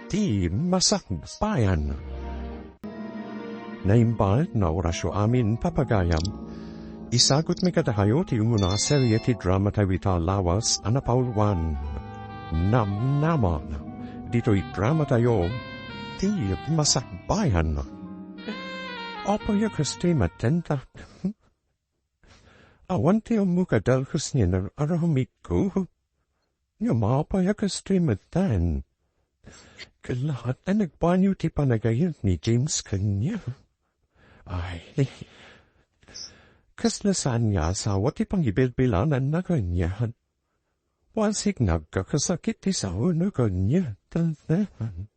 Di Masakbayan. Naimbal na orasyo amin papagayam, isagot mi kadahayo ti umuna serye ti drama tawita lawas anapaulwan. Namnama. Dito'y drama tayo, ti Masakbayan. Opo ya Kristi matenta. Awan ti umuka dalkus niya na arahumit ko. Yumapa ya Kristi matan. Kalahat na nagbanyo ti panagayot ni James kanya. Ay, kaslasan niya asawa ti pangibilbilanan na ganyan. Wasig nagkakasakit ti sao na kanya. Tantahan.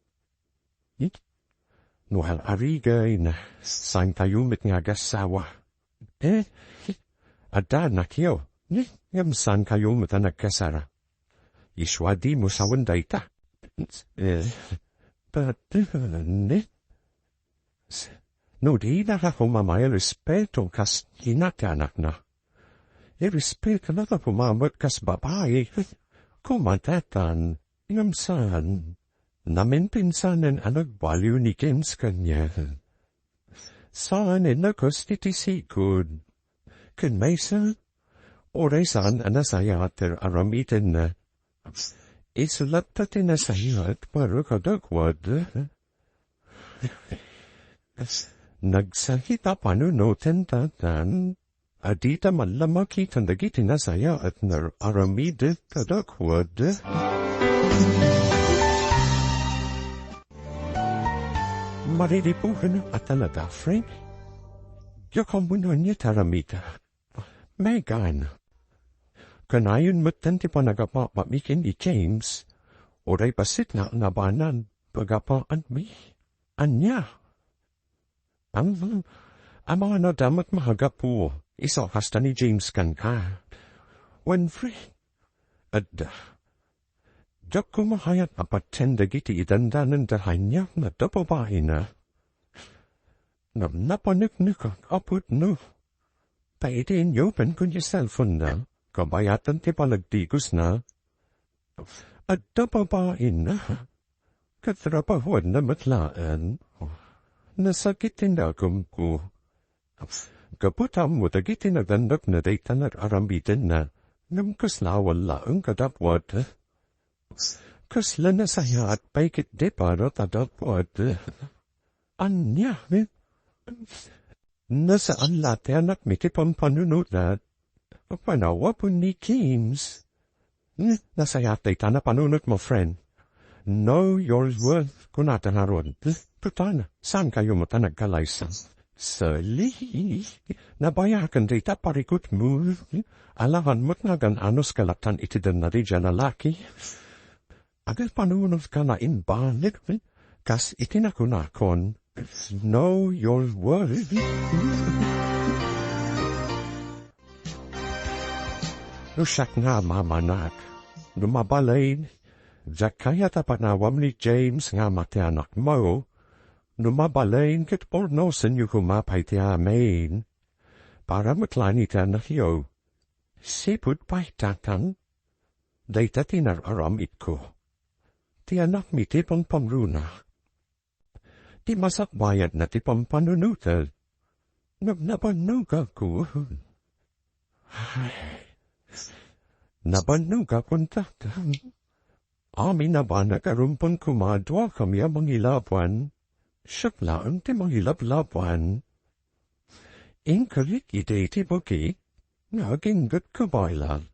Nuhal arigay na saan tayumit nga gasawa. Ada na kiyo. Ngam saan kayumit na nagkasara. Iswadi mo sa wanday ta. No di na ako mamaya respeto kas inakanak na. Respeto na po mamot kas babae. Kumatatan, ngamsan, namin pinsanan anag baliw ni James kanya. Saan inakos titisikod. Kun may sa, oray saan anasayater aramitin na. Isulat ta tinasayat para kadagwad. Nagsahita panunutin tatan, adita malamakitan dagi tinasayat na aramidit kadagwad. Mariripuhan at talaga, Frank. Yakambunan niya taramita. Megan. Kanayon mutan ti panagapa mikin ni James, oray pasit na nabanan pagapaan mi. Anya. Ang mga nadamat mahagapu, isa hasta ni James kan ka. When free, adda. Diyak kumahayat apatenda giti idandanan dahanya na dapabahin na. Napanik-nik ang apot no. Paitin yopen kun yung cellphone na. Kabayatan ti palagtigos na. At dapabain na. Katrapahuan na matlaan. Nasakitin na ko. Kaputam mo tagitin na dandak na daytan at arambitin na. Ngamkaslawal laang kadapwat. Kasla na saya at paikit de para tadapwat. Anya, nasaan late anak mitipang panunulat. Panawa po ni James. Nasayatay ta na panunot mo, friend. Know your worth kunatan haron. Putana, saan kayo mo ta nagkalaysan? Sali, nabayakan di ta parikot mo. Alahan mo't nga gan anos kalatan itidan na di dyan na laki. Agal panunot ka na inbalik. Kas itinakunakon. Know your worth. Nusak nga mamanak, numabalain, kaya tapanawam ni James nga matianak mo, numabalain kit pornosan yu kumapay ti amin, para matlanita na hiyo. Sipud pa'y tatan, dayta tinararamit ko. Ti anak mi ti pang pamruna. Ti masakbayat na ti pang panunutal. Nabanuga ko. Nabanuga puntakan. Amin na ba nakarumpon kumadwa kami ang mangilapuan? Syaklaan ti mangilaplapuan. Ingkalit iti ti buki, naginggat kabaylan.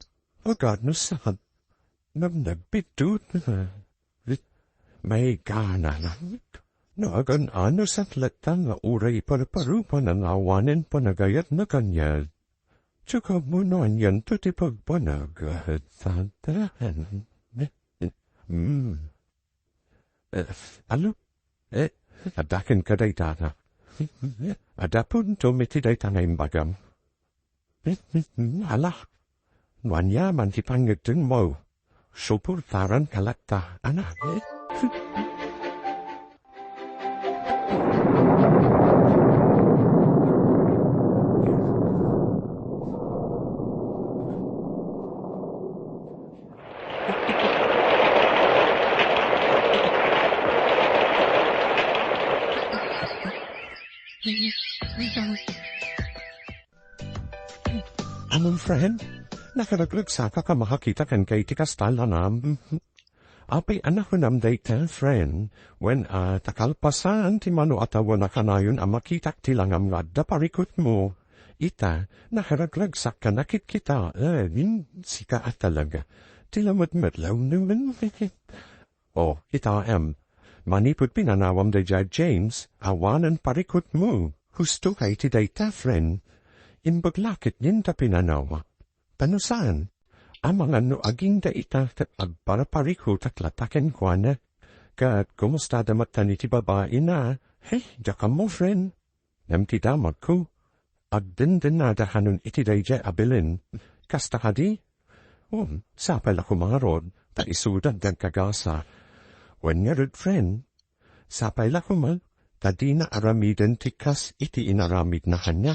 Agad no sad, nagbitut na. May gana na. Nagan ano sa tlatan na uray paraparupan ang awanin panagayat na kanyal. Tsaka mo noon yan to ti pagpanag at tantahan. Alo? Adakin ka day tana. Adapun to miti day tana imbagam. Ala. Wanya man ti pangitin mo. Supurtaran kalata. Anak. Anong friend? Nakaraglag sa kakamahakita kan kay tikastal anam. Apay anahunam day tel friend, when takalpasan ti mano atawa na kanayon makitak tilangam nga da parikot mo. Ita, nakaraglag sa kanakit kita, sika at talaga. Tilamot-matlaw naman. Oh, ita manipot pinanawam day James, awanan parikot mo. Husto kay ti day ta friend. Imbaglakit nin ta pinanawa. Panusan? Amang ano aging da ita agparapariko taklataken kwa na. Kat kumusta damat tani ti babae na. Hey, daka mo friend. Namti damat ko. Agdindin na dahanun iti dayja abilin. Kasta ka di? Sapal ako mga rod. Ta isudan dan kagasa. When nga red friend. Sapal ako mal. Ta di na aramiden tikas iti inaramid na kanya.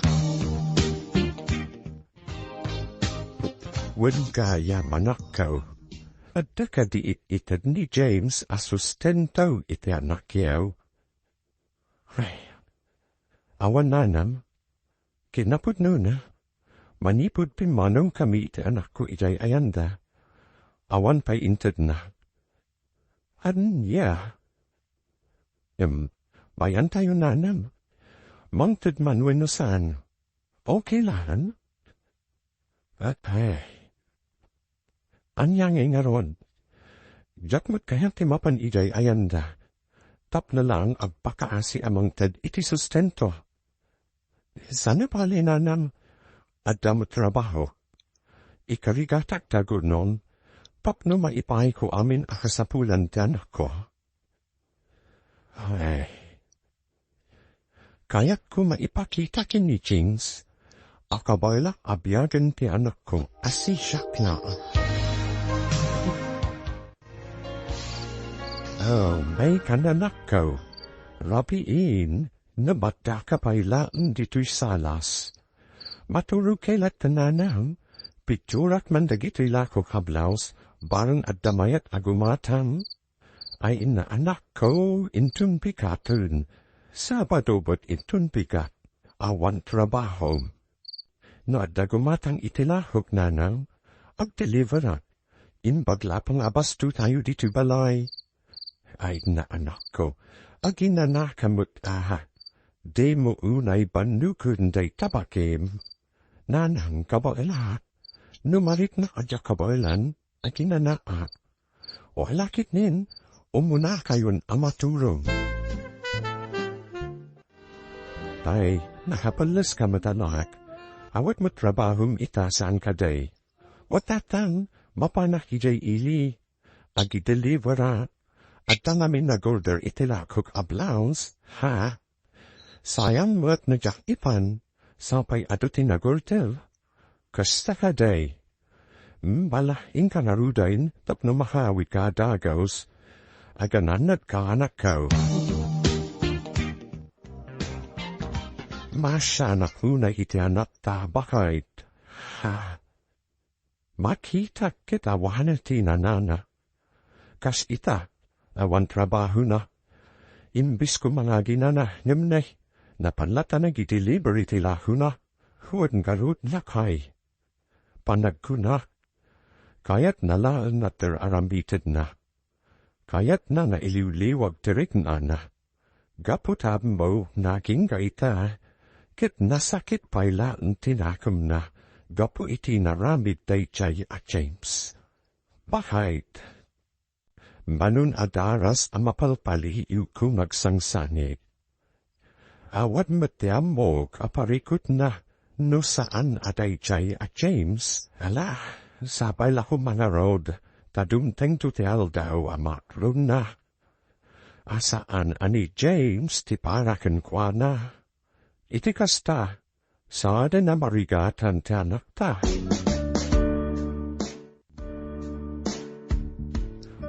Wen kaya manakaw. At daka di itad ni James asustento iti anak yaw. Awan nanam, kinapod na, manipod pimanong kami iti anak ko iti ayanda. Awan pa'y intad na. Anya? Bayan tayo nanam. Mangtad man wenusan. Okay lan? At anyang nga ron. Jakmat kaya timapan ijay ayanda. Tap na lang agpakaasi amang tad iti sustento. Sana pala nanam adamot trabaho. Ikarigatak tago non, papno maipay ko amin akasapulan tiyanak ko. Kaya't ko maipakita ni James, akabayla abyagan tiyanak ko asi siya na. May kananak ko. Rabiin, nabata ka pailaan dito'y salas. Maturo kailat tananam, picturat man dagito'y lako kablaws, barang at damayat agumatam. Ay ina anak ko, intun pikatun. Sabado ba't intun pikat, awan trabaho. No at dagumatang itilahok nanang, ag-deliverat. Inbaglapang abasto tayo dito balay. Ay na anak ko, aginanakamot de mo unay banukun day tabakim. Nanang kabaila, numarit na adya kabailan, aginanaak. O halakit nin, umuna kayon amaturong. Tay, nakapalas ka matanak, awat mo trabahum ita saan ka day. Watatan, mapanak ijay ili, agi-deliverat. At tangamin na golder itilakok ablaws, ha? Sayang mo't najak ipan, sapay adutin na goltel. Kasta ka day. Bala inka narudain, tapno mahawi ka dagaws. Agananat ka anak ko. Masya na hunay iti anak ta bakait. Ha? Makita kita wanati na nana. Kas ita. Awan trabaho na. Imbis ko mga ginana, nimnay, napanlata na gideliver iti lahu na, huwag garut na kay. Panag ko na, kayat nalaan na ter arambited na. Kayat na iliwliwag terik na. Gaputab mo naging gaita, kit nasakit pailaan tinakom na, gapu iti naramid day chay at James. Bakit? Manun adaras amapalpali kung nagsangsangit. Awad matiam mo kaparikot na no saan aday chay at James. Ala, sabay lako mga road, tadumteng tutial daw amakron na. Asaan ani James ti paraken kwa na. Iti kasta, saada na marigatan ti anak ta.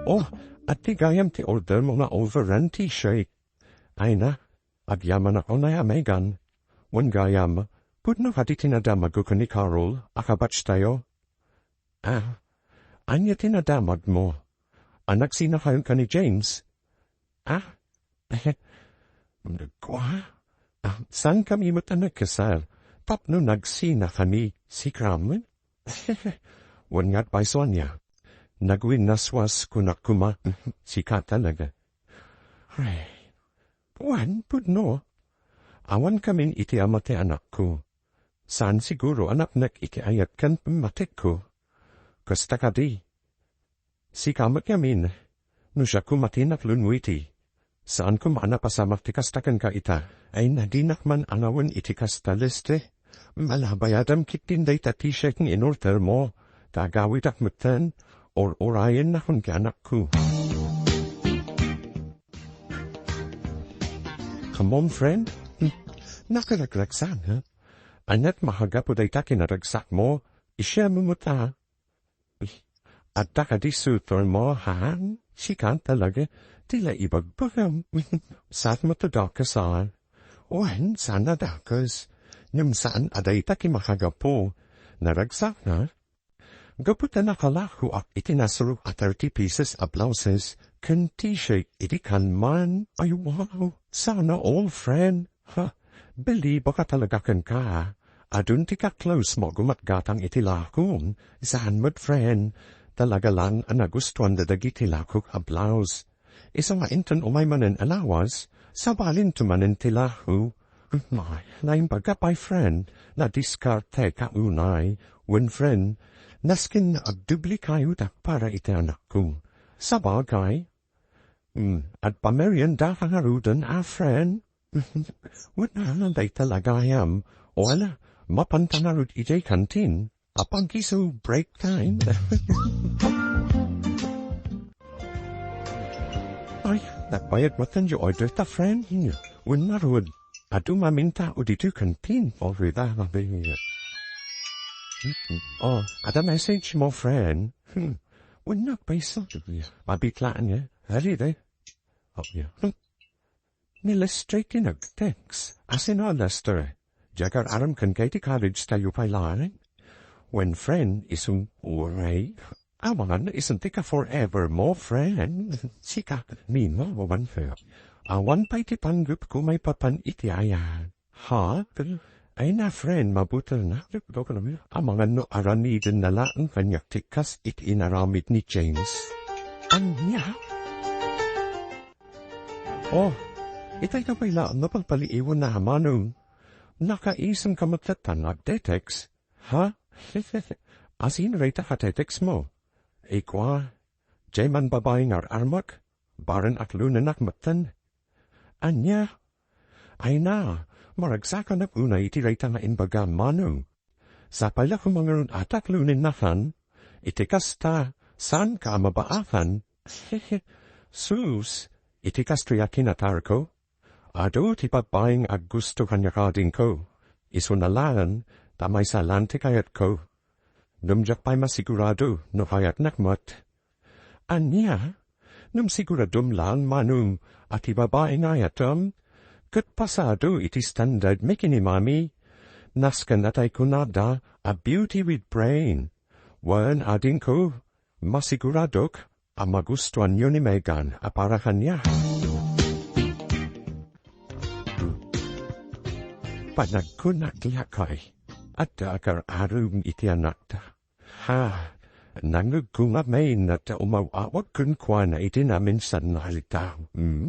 Oh, at ti gayam ti order mo na overrun t-shirt. Ay na, agyaman ako na yamegan. Wan gayam, pudno hati tinadamag ko ni Carol, akabats tayo. Anya tinadamag mo? Anak sinakayon ka ni James? Kwa? Saan kami mo nagkasal? Tapno nagsina kami si Kramen? Wan nga't by Sonia. Nagwin naswas kunakuma si ka talaga. Ay, wan pudno. Awan kamin iti amate anak ko. Saan siguro anak ikiayat kan pematik ko. Kasta ka di. Si kamat yamin. Nusya kumatinak lunwiti. Saan kumana pasamak tikastakan ka ita. Ay nadinak man anawan itikasta liste. Malabayadam kitinday tatishekin inorter mo. Tagawit ak mutan. Or orayan na kung anak ko. Come on, friend. Nakaragraksan, ha? Anet mahagapo day takin na ragsak mo. Isya mo mo ta. At takadisutor mo, ha? Sikan talaga. Tila ibagbagam. Sat mo to dakasan. Wan, sana dakas. Nyum saan aday takin mahagapo. Naragsak na. Gaputa nakalako ak itinasuro at 30 pieces of blouses. Kan t-shirt iti kan man. Ay wow, sana all friend. Ha, beli baka talaga kan ka. Adun ti ka close mo gumatgatang iti lakon. Saan mo't friend. Talaga lang ang nagustuhan dadag iti lakok a blouse. Isa nga inton umay manen alawas. Sabalin tumanen ti lako. May, laing pagkapay friend. Na diskarte ka unay. When friend. Naskin agdubli kayo tak para iti anak ko. Sabagay. At pamerian da kangarudan a friend. Wala na day talagayam. Wala, mapantanarud iti kantin. Apang kiso break time. Ay, nagbayad mo tanyo order ta friend. When narud, adu maminta o dito kantin. Already na Oh, ada message mo, friend. Wala pa isa. Mabitlaan niya. Hali day. Oh, yeah. Nila straight nag-text. Asin o, Lester. Jagar aram kan kay ti college tayo pailaring. When friend isang uray. Awan isang tika forever mo, friend. Sika, mino, wawan fair. Awan pa iti panggup ko may papan iti ayan. Ha? Ay na friend, mabutal na. Amangan no aranidin na lang kanyak tikas it inaramid ni James. Anya? Oh, itay ka pala na pagpaliiwan na hamanong. Nakaisang ka magtatanag detex. Ha? Asin rita ka detex mo. Ikwa, Jayman babae ngar armak, baran at lunanak matan. Anya? Ay na. Maragsakan na una itirayta nga inbaga manong. Sa pala kung mga atak lunin nahan, itikas ta, saan ka mabaafan? Sus, itikas triyakin atar ko. Ado ti babaeng ag gusto kanyakading ko. Isunalaan, tamay sa lantikayat ko. Numjak pa'y masigurado, no hayat nakmat. Anya, num siguradum lang manong, at ti babaeng ayatom, kat pasado iti standard making mami. Naskan atay kunada a beauty with brain. Wan ading ko, masiguradok, a magustuhan yun ni Megan a para kanya. Panagkunaglakay, at akar arum iti anak ta. Ha, nangugkunga main at umawawag kun kwa na iti namin sa nalita.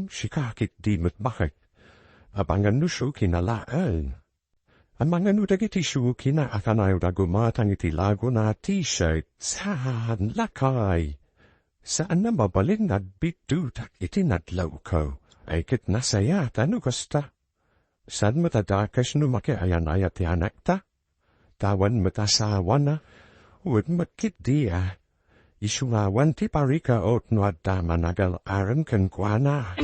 Sikakit di mo't bakit. Abangan no siya kinalaan. Amangan no dagiti siya kinaakanayo na gumatang iti lago na t-shirt. Saan lakay? Saan na mabalin nagbidutak iti nadlaw ko? Ay kit nasaya tano kasta. Saan mo tadakas no makiayanaya ti anak ta? Tawan mo tasawa na. Huwag matkit diya. Isungawan ti parika ot no at managal aran kan kwa na.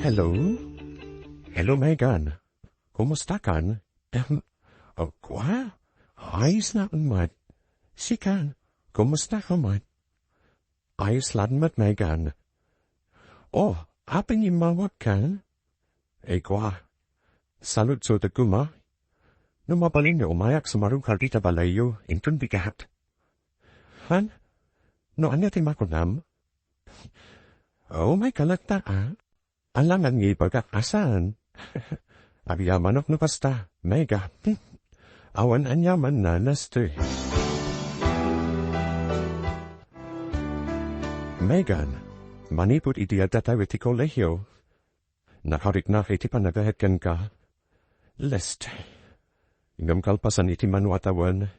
Hello? Hello, Megan. Kumusta kan? Kwa? Ayos na mat. Sikan, kumusta ka mat? Ayos lang mat, Megan. Oh, apin yung mawag kan? Kwa? Salut so taguma? Numabalin na umayak sa marong karita balayo, intun bigat. Han? No anya ti makunam? Oh, may kalata ah? Alangan ngi pagkakasan. Agyaman no pasta, mega. Awan anyaman na naste. Megan, maniput iti adatawit ti kolehyo. Nakarik na iti panagahetken ka. Leste. Ingam kalpasan iti manwatawan.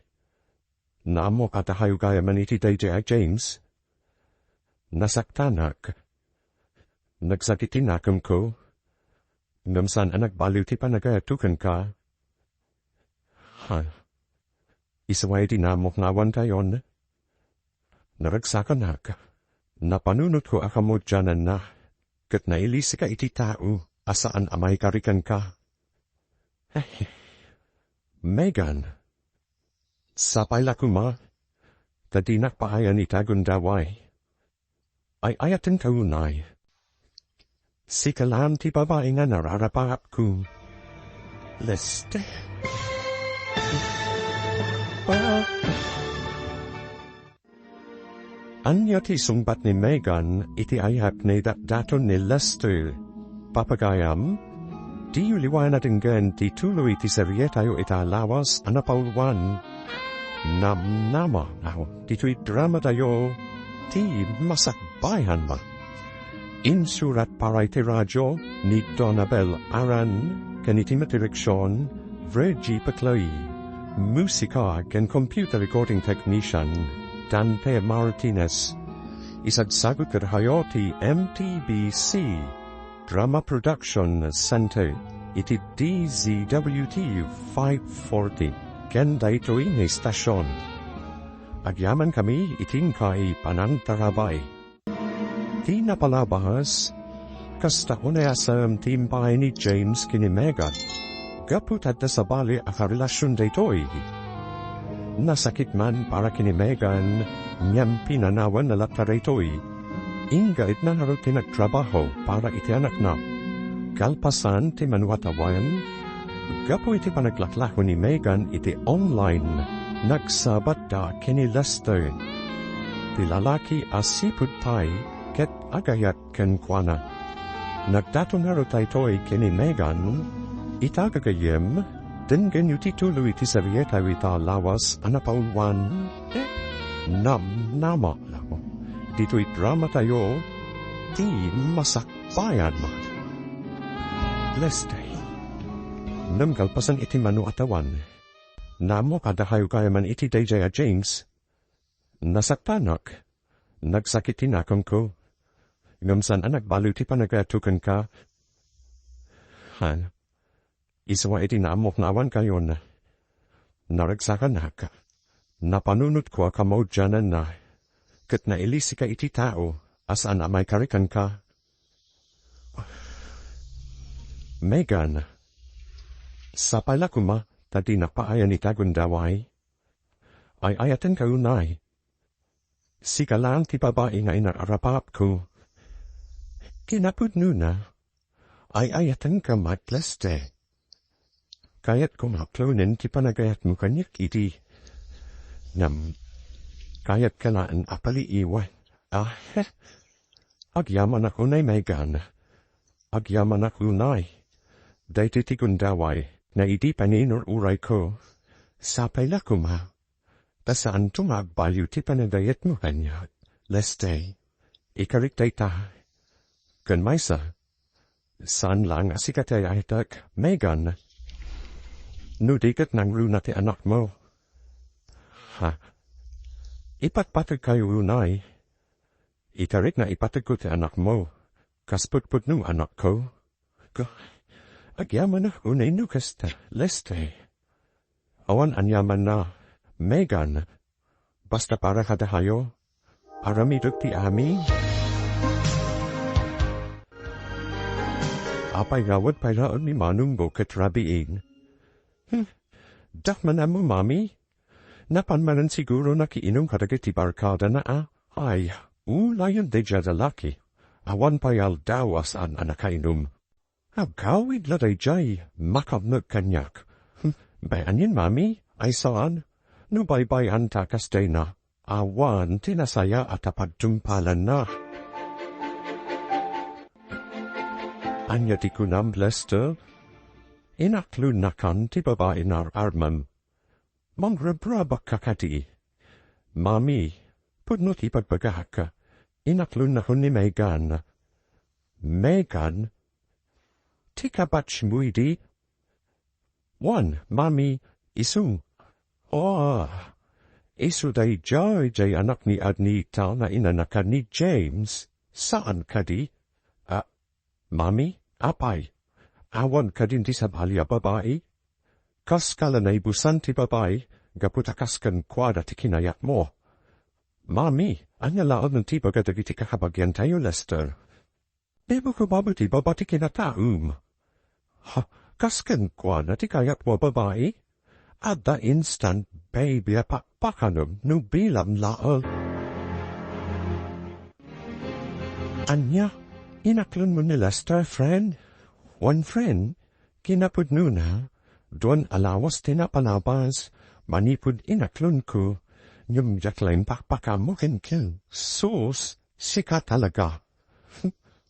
Namo katahayo kaya man iti DJ James. Nasaktanak. Nagsakitinakem ko. Ngam san anak baliw ti panagayatukan ka. Isaway iti namok nawan tayon. Naragsakanak. Napanunot ko akamot dyanan na. Kat nailisi ka iti tao. Asaan amay karikan ka. Megan. Sapay lakuma. Tadinak paayan itagun daway. Ay ayatin kaunay. Si kalam ti babae nga nararapap ko. Leste. Anya ti sungbat ni Megan iti ayap ni daton ni Lester. Papagayam, di uliwan natin gan ti tuloy ti serietayo ita lawas anapaulwan. Namnama, tito'y drama tayo ti Masakbayan ma. Insurat para iti radyo ni Donabel Aran kaniti matireksyon Virgie Pacloy. Musika ken computer recording technician Dante Martinez. Isagsagot kadhayo ti MTBC Drama Production Center iti DZWT 540 ken daytoy ni stasyon. Agyaman kami iting kay panantarabay. Di napalabahas kasta unayasam timpay ni James kini Megan. Gaput at nasabali ang relasyon daytoy. Nasakit man para kini Megan, niyam pinanawan na lataraytoy. Ingait na naroon nagtrabaho para iti anak na. Kalpasan ti manwatawayan, gapo iti panaglaklaho ni Megan iti online. Nagsabat da kini Lester. Ti lalaki asipud pay ket agayat ken kuana. Nagdato naroon taytoy kini Megan, itagagayem, den genyo titulo iti serieta wita lawas anapaulwan. Namnama lako. Dito'y drama tayo, ti Masakbayan ma. Leste. Namgalpasan iti manu atawan. Namo kadahayo kaya man iti DJ James. Nasaktanak. Nagsakitinakan ko. Ngamsan anak baliw ti panagatukan ka. Isawa iti namok nawan kayo na. Naragsakanak. Napanunot ko akamaw dyanan na. Kat nailisi ka iti tao, asaan amay karikan ka. Megan. Sapay lakuma, tadi nakpaayan itagun daway. Ay ayaten kaunay. Si kalang ti babae nga inarapap ko. Kinapud nuna. Ay ayaten ka matleste. Kayat ko maklonin ti panagayat mo kanyak iti. Kayat kalaan apali iwan. Agyaman ako na Megan. Agyaman ako na. Dahiti ti kundaway na iti paninor uray ko. Sapay lakuma. Tasaan tumagbaliw ti panagayat mo kanya. Leste. Ikarik ta. Kan maysa. Saan lang asikatay aytak Megan. Nudikat nang runa ti anak mo. Ipatpatag kayo unay. Itarik na ipatag ko ti anak mo. Kasputput nung anak ko. Agyaman na unay nukasta. Leste. Awan anyaman na. Megan. Basta para kadahayo. Aramidok ti ami. Apay gawad payraan ni manong go katrabiing. Dakman mo, mami? Napanmanan siguro na kiinong kadagat ti barkada na Ay, ulayon de jadalaki. Awan payal daw asaan anakainom. Agkawid la day jay, makabnag kanyak. Bayanin, mami? Ay saan? No baybay antakas day na. Awan tinasaya at apagtumpalan na. Anya ti kunam Lester. Inaklun nakan ti babae nar armam. Mangrabra kakati. Mami, pudno ti pagbagaka. Inaklun na hun ni Megan. Megan? Tika batch muidi? One, mami, isung. Oh, isu day joy jay anak ni Adnita na inanaka ni James. Saan kadi? Mami, apay. Awan kadin ti sabalya babae? Kas kala na ibusan ti babae, gaputakas kan kwada ti kinayat mo. Mami, anya laon ng ti bagadagi ti kakabagyan tayo, Lester. Bebo ko babati babati kinataum. Ha, kas kan kwada ti kayat mo babae? At the instant, baby, pakpakanum, no bilam laon. Anya, inaklon mo ni Lester, friend? One friend, kinapud nuna, doon alawas tinapalabas, manipud inaklon ko, yung jaklain pakpakam mo kinkin, sus, sika talaga.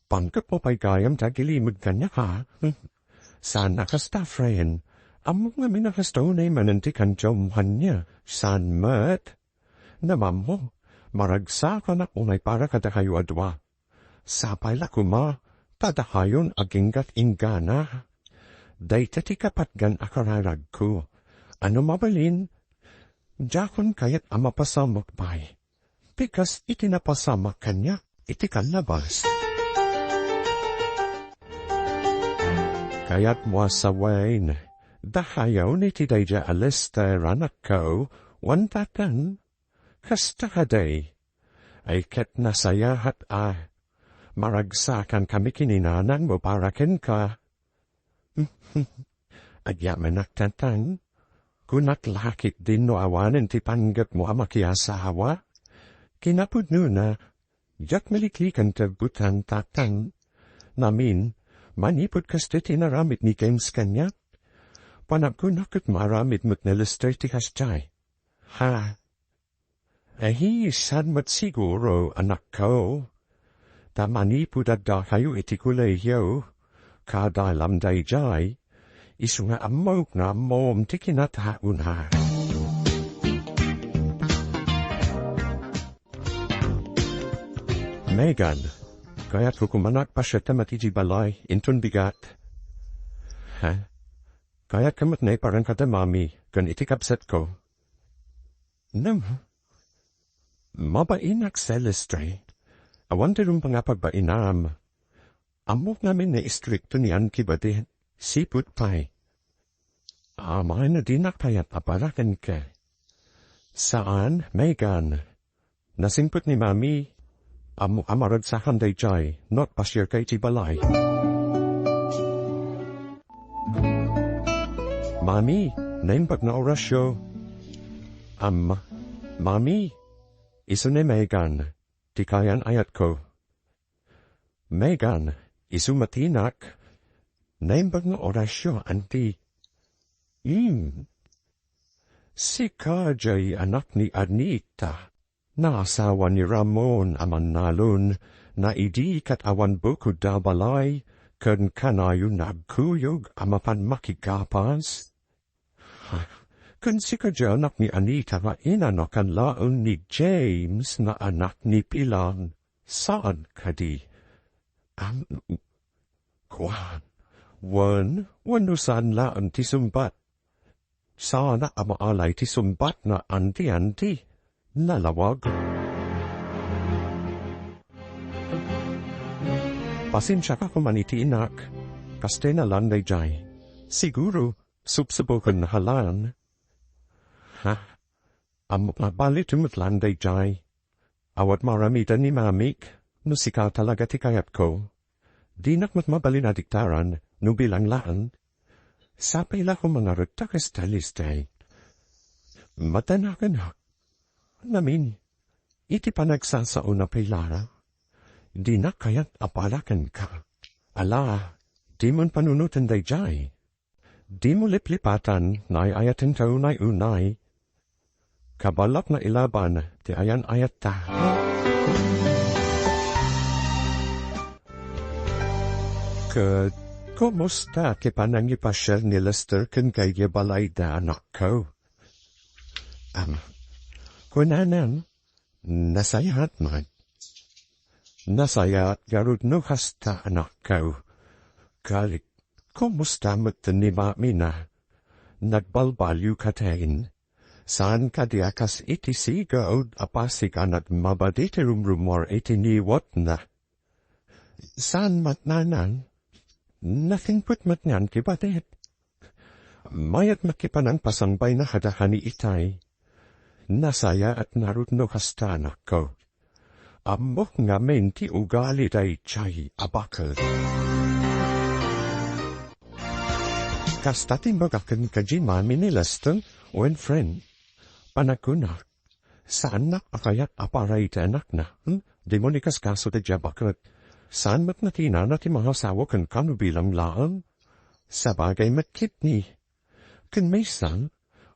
Pangkat mo pa'y gayam tagilimod kanya ka. Sana kasta, friend, amok nga minakastone manantikan jomhan niya, san mat. Namam mo, maragsa ka na unay para kada kayo adwa. Sapay la kuma, tadahayon aginggat ingana. Dayta ti kapatgan akararag ko. Ano mabalin? Jakon kayat amapasamak pa'y. Pikas itinapasamak kanya, iti kalabas. Kayat mo sawain, dahayaw ni ti dayja Lester anak ko, wantatan, kasta kaday, ay ket nasayahat maragsakan kami kininanan mo parakin ka. Agyaman naktatan, kunat lakit din no awanin ti panggap mo amakiasawa, kinapud na, jak maliklikan tabutan tatan, namin, manipud kaste tinaramit ni James kanya, panap ko nakit maramit mo't nilister ti kasjay. Ha, ahi sad mat siguro anak ko, ta manipud adda kayo iti kuleyo, kada lam dayjay, isu nga amok na mom ti kinataun ha. Megan, kaya't kukumanak pa siya tamatiji balay, intun bigat. Ha? Kaya't kamat na parang kada mami, kan itikapset ko. Nam, mabainak celestre, awan tirong pangapagbainam. Amok namin na istrikto niyan kibadi, siput pa'y. Amay na dinak payat aparakan ka. Saan, Megan? Nasimput ni mami, amarad sa handay jay, not pasyar kay tibalay. Mami, naimbag na orasyo. Mami, iso ni Megan, di kayan ayat ko. Megan, isu matinak, naimbag na orasyo, anti. Si Kajay anak ni Anita, naasawa ni Ramon aman nalun, na idi kat awan bukod dabalay, kan kanayo nagkuyog amapan makigapas. Kan si Kajay anak ni Anita na inanakan laon ni James na anak ni Pilan, saan kadi? Kwan, wano saan laon ti sumbat. Sana amaalay ti sumbat na anti-anti, nalawag. Pasensya ka kumaniti inak, kaste na landay jay. Siguro, subsubukan na halan. Ha? Bali tumut landay jay. Awat maramitan ni mamik, no sikaw talaga ti kayat ko. Di nakmat mabali na diktaran, no bilang laan. Sapay la ko mga rutakas talistay. Matanakan hak. Namin, iti panagsasao na paylara. Di na kaya't apalakan ka. Ala, di mon panunutan day jay. Di mo liplipatan na ayatin taunay unay. Kabalak na ilaban, di ayan ayat ta. Kumusta kipanangipasyal ni Lester kan kaya balay da anak ko? Kunanan, nasayahat man. Nasayahat garud no hasta anak ko. Kalik, kumusta mo't ni mami na? Nagbalbalyo katain. Saan ka diakas iti sigaod apasik anak mabadite rumrumor iti niwat na? Saan matnanan? Nothing put matnan kibadet. Mayat makipanang pasangbay na hadahani itay. Nasaya at narudno hastanak ko. Amok nga menti ugali day chay abakal. Kastatin bagakan kajimami ni Lester when friend. Panakunak. Saan na akayat aparay te anak na? Di mo nikas kaso te jabakal. Saan mat natina na ti mga sawo kan kanubilang laan? Sabagay mat kitni. Kan may san,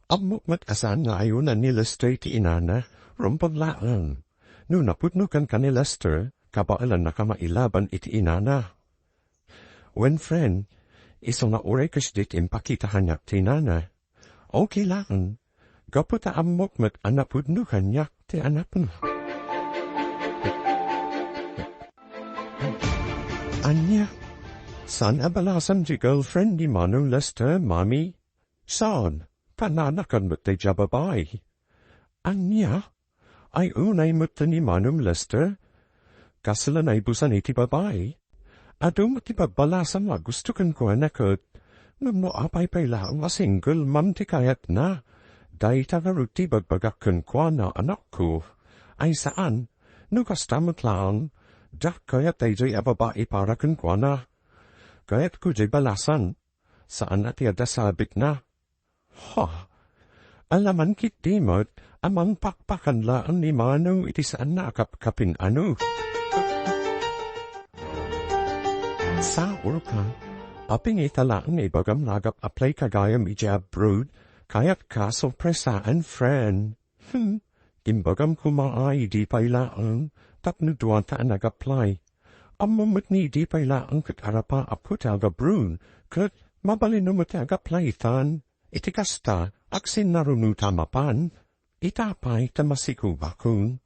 amok mat asan nga ayun na ni Lester ti inana, rumpag laan. No naputno kan ni Lester, kabailan na kamailaban iti inana. When friend, iso nga ure kasdit impakitahan niyak ti inana. Okay laan, gaputa amok mat anapudno kanyak ti anapno. Anya, saan abalasan ti girlfriend ni Manong Lester, mami? Saan? Pananakan mo't ti jababay. Anya, ay unay mo't ni Manong Lester? Kasalan ay busan iti babay. Ado mo't ti babalasan nga gusto kan ko anakot. Ngam no apay pay lang a single mam ti kayat na. Day tagaruti bagbagak kan kwa na anak ko. Ay saan? No kastamot lang. Dak kayat ay jay ababae para kan kwa na. Kayat ko jay balasan. Saan at yada sabik na? Ha! Alaman kit dimot, amang pakpakan laan ni Manong iti saan na kapkapin ano. Saur ka, aping italaan ni bagam nagap aplay kagayam ija brood, kayat ka sorpresaan friend. Imbagam kumaay di pailaan, tapno duwanta nag-apply. Amamot ni di pailaan kat arapa aput aga brood, kat mabalinumot aga-apply tan. Iti kasta, aksin narunu tamapan, itapay ta masiku bakun.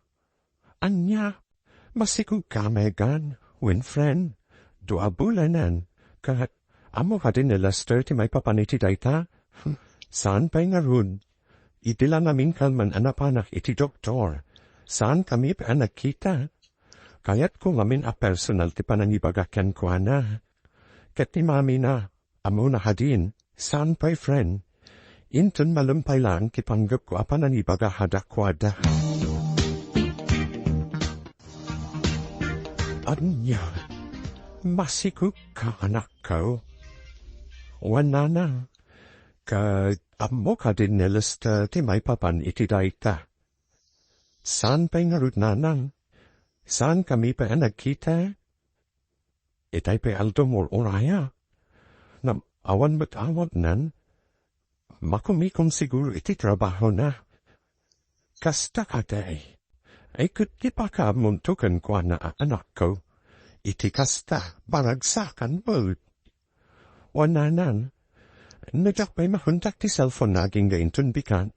Anya, masiku kamegan, win friend, dua bulanan, kat amo hadin ni Lester ti may papaniti dayta, saan pa'y ngarun? Itila namin kalman anapanak iti doktor, saan kami pa nakita? Kayat ko ngamin a personal ti panangibagakan ko na. Kat ti mami na, amo na hadin, saan pa'y friend? Inton malumpay lang kipanggap ko apa nanibaga hadakwada. Anya, masikuk ka anak ko. Wanana, ka amo ka din ni Lester ti may papan iti dayta. Saan pa'y ngarud nanang? Saan kami pa nagkita? Itay pa aldomor oraya. Nam awan mo't awag nan, makumikom siguro iti trabaho na. Kasta ka day. Ay kutipaka muntukan kwa na anak ko. Iti kasta baragsakan mo. Wananan, najak may mahuntak ti cellphone naging gaintun bikan.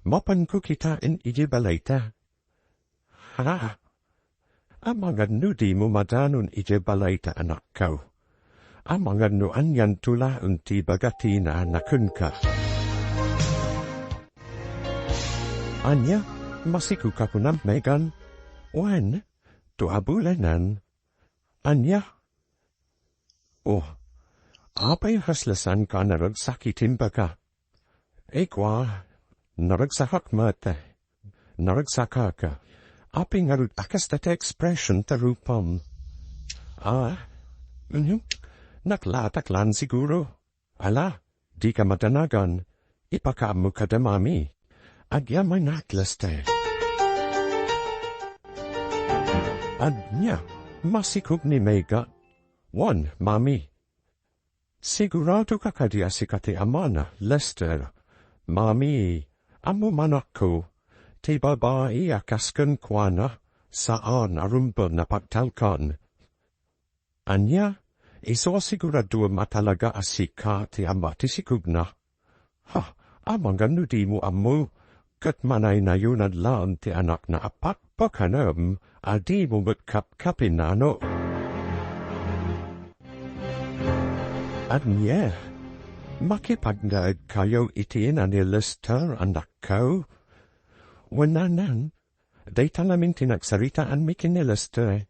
Mapan ko kitain iji balayta. Ha? Amangan no di mo madanon iji balayta anak ko. Amangan no anyan tula unti bagatina nakun ka. Anya, masiku ka po ng Megan. Wan, tuabulanan. Anya? Oh, apay haslasan ka naragsakitin ba ka? Ekwa, naragsakak mate. Naragsaka ka. Apay ngarud akas dati expression tarupam. Naklataklan siguro. Ala, di ka madanagan. Ipakamu ka damami. Agya may naklaste. Anya, masikog ni Mega. One, mami. Sigurado ka kadiya si kati amana, Lester. Mami, amo manak ko. Ti babae akaskan kwana, saan arumbal na pagtalkan. Anya, Iso sigurado matalaga asika ti amati sikugna. Ha, amang ganu di mo amu, kat manay na yun adlaan ti anak na apakpakanam, adi mo kap-kapin na ano. At niya, makipagdaad kayo itiin anilister anak ko. Wananan, day talamin tinagsaritaan mi kinilister.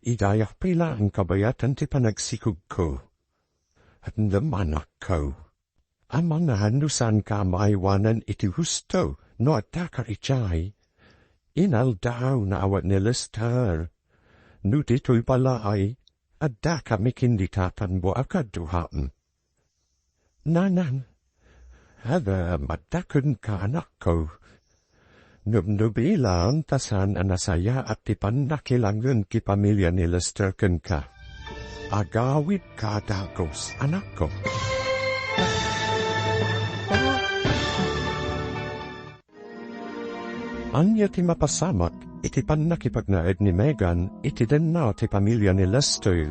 Idayak pila ang kabayatan ti panagsikug ko. At namanak ko. Amang nahanusan ka maiwanan iti husto no at dakar ichay. Inal daw na awat nilister. No dito'y balay at daka mikinditatan mo akaduhaan. Nanan, hada madakun ka anak ko. Nubnubilang tasan anasaya at tipan nakilangan ki pamilya ni Lester ka. Agawid ka dagos, anak ko. Anya ti mapasamak, iti pan nakipagnaed ni Megan, iti den na ti pamilya ni Lester.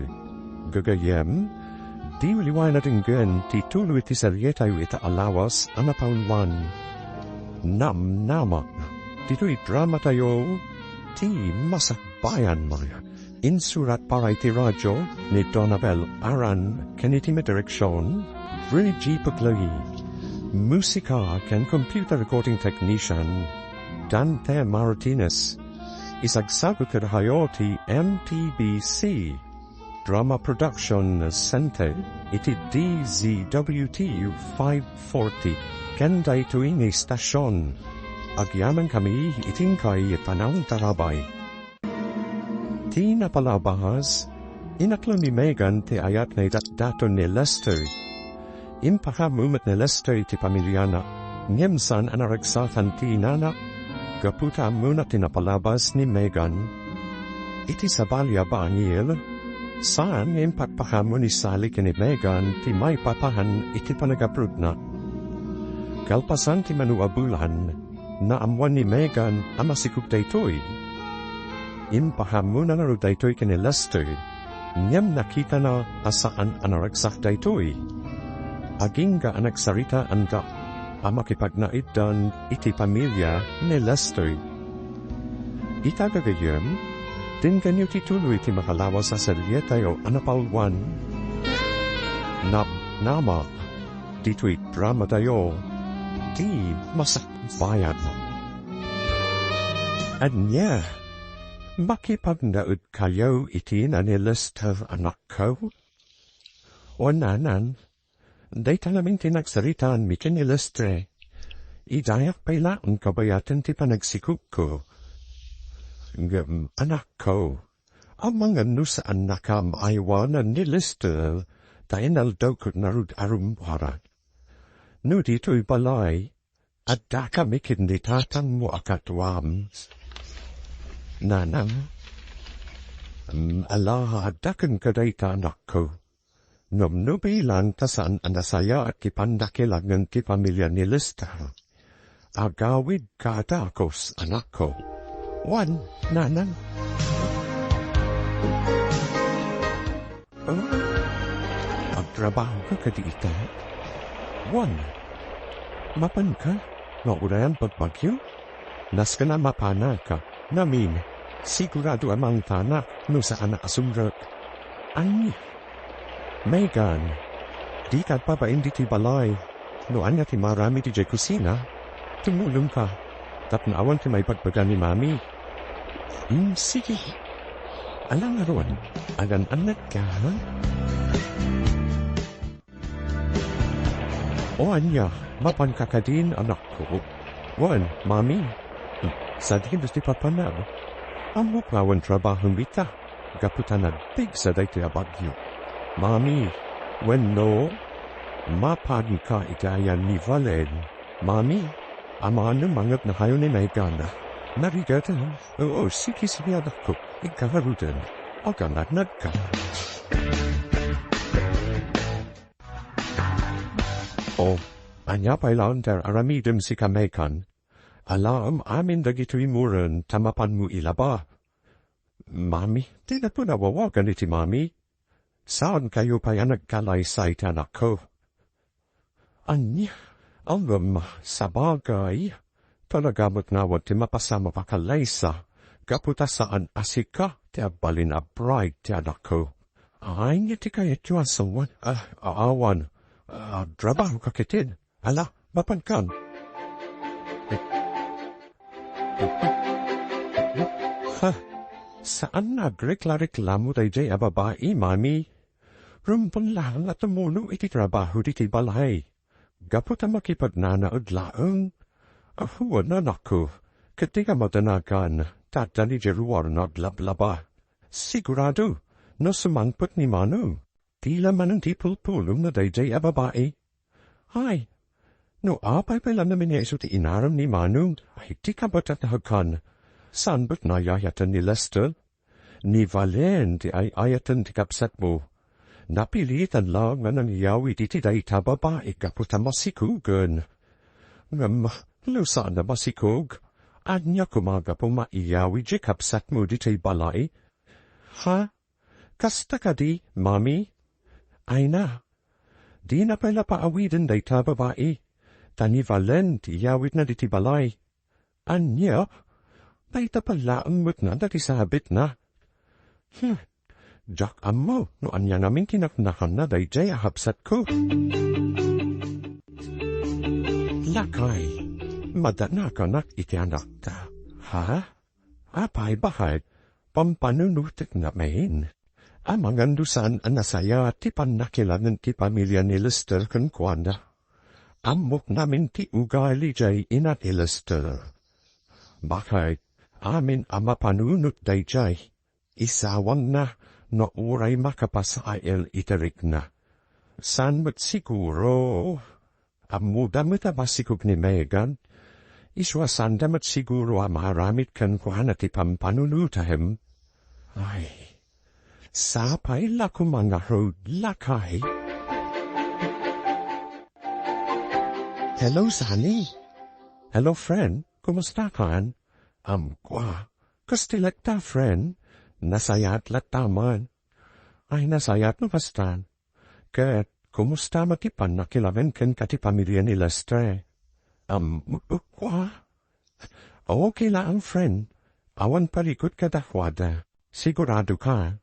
Gagayem, di uliwan natin gen ti tuloy ti saryetay ita alawas anapaunwan. Namnama. Dito'y drama tayo, ti Masakbayan mga. Insurat para iti radyo ni Donabel Aran, kanitime direksyon, Vrigi Paglagi. Musika ken computer recording technician, Dante Martinez. Isagsagot kayo ti MTBC. Drama Production Center, iti DZWT 540. Kenday tuwing stasyon. Agyaman kami itingkay panang tarabay. Ti napalabahas, inaklo ni Megan ti ayat na dato ni Lester. Impakamumat ni Lester ti pamilyana, ngemsan anaragsatan ti nana, gaputa muna tinapalabas ni Megan. Iti sabalya ba angil? Saan impakpakamu ni Sally ni Megan ti may papahan iti panagaprud na. Kalpasan ti manuabulan, na amwan ni Megan amasikuk daytoy. Impahamunan na ro daytoy kini Lester, niyam nakita na asaan anaragsak daytoy. Aging ga anagsarita anda, amakipagnaiddan iti pamilya ni Lester. Itagagayem, din ganyo tituloy ti makalawas sa saryetay o anapalwan. Namnama, dito'y drama tayo, di Masakbayan mo. At niya, makipagnaud kayo iti na nilister anak ko? O nanan, day talamin tinagsaritaan mi kinilistre. Idayak pailaan kabayatan ti panagsikuk ko. Anak ko, ang mga nusaan nakam aywanan nilister, tainal daw ko narud arumpara. No dito'y balay, at daka mikinditatan mo akatwam. Nanang, ala dakan kadayta anak ko. Numnubilang tasan anasaya at kipandakilangan ki pamilya ni Lester. Agawid ka dakos anak ko. Wan, nanang. Agtrabaho ka kadita? Wan, mapan ka? Naurayan pagbagyo? Nas ka na mapana ka. Namin, sigurado amang tanak no saan asumrak. Ani, Megan, di ka pa ba hindi ti balay? No anya ti marami ti jay kusina? Tumulong ka. Tapnawan ti may pagbaga ni mami. Sige. Alang aron, agan anak ka, ha? O anya, mapan kakadin anak ko. Wan, mami. Sa di gusto papanaw. Ang muklawan trabahong bita. Gaputan na big sa dayto abagyo. Mami, when no, mapan ka itayan ni Valen. Mami, amano mangat na kayo ni Megana. Narigatan, oo, sige anak ko. Ikaharutan. Aganagnak ka. O, anya pailan der aramidem si kamekan. Alam amin dagito'y muran tamapan mo ilaba. Mami, di na po nawawagan iti mami. Saan kayo pa yan nagkalaysay, anak ko? Anya, alam, sa bagay, talagamot nga wad ti mapasama pa kalaysa, kaputa saan asika, ti abalin a bride, ti anak ko. Ay, nga ti kaya ti asawan, awan, trabaho ka kitid, ala, mapankan. Ha, saan nagrekla-reklamo tayo jay ababae, mami? Rumpon lang at tumuno iti trabaho di balay. Gapot ang makipagnanaod laang. Ahuwan na naku, katika matanakan, tatani jeruar naglablaba. Sigurado, no sumangpot ni Manu. Tila man ang tipul-pulong na dayjay ababae. Ay, no apay pala namin yeso ti inaram ni Manu, ay di ka ba't nahagkan. San ba't nayayatan ni Lester? Ni Valen ti ay ayatan ti kapsat mo. Napilitan lang nga nangyyawi diti day tababae kaputa masikugan. Lusa na masikug? Anya kumaga po maiyawi di kapsat mo diti balay? Ha? Kasta ka di, mami? Ay na. Di na pala paawidin day tababae. Tani Valen ti yawit na diti balay. Anya? Bayta pala ang mut na dati sabit na. Jak amo, no anya namin kinaknakan na dayjay ahapsat ko. Lakay, madanakanak iti anak ta. Ha? Apay bahay, pampanunutik na main. Amang andusan ang nasaya ti panakilanan ti pamilya ni Lester kan kwanda. Amok namin ti ugali jay inat Lester. Bakay, amin ama panunut dayjay. Isawang na, no uray makapasayel iterik na. San mo't siguro, amuda mo't abasikog ni Megan, iswasan mo't siguro amaramit kan kuhan at ipampanunutahem. Ay, sapay lako mga road lakay. Hello, Sunny. Hello, friend. Kumusta kan? Kwa, kastilat ta, friend. Nasayat lataman. Ay nasayat no pastan. Ket, kumusta matipan na kilaven ken kati pamilya ni Lester? Kwa? Okay lang, friend. Awan palikot ka dakwada. Sigurado ka.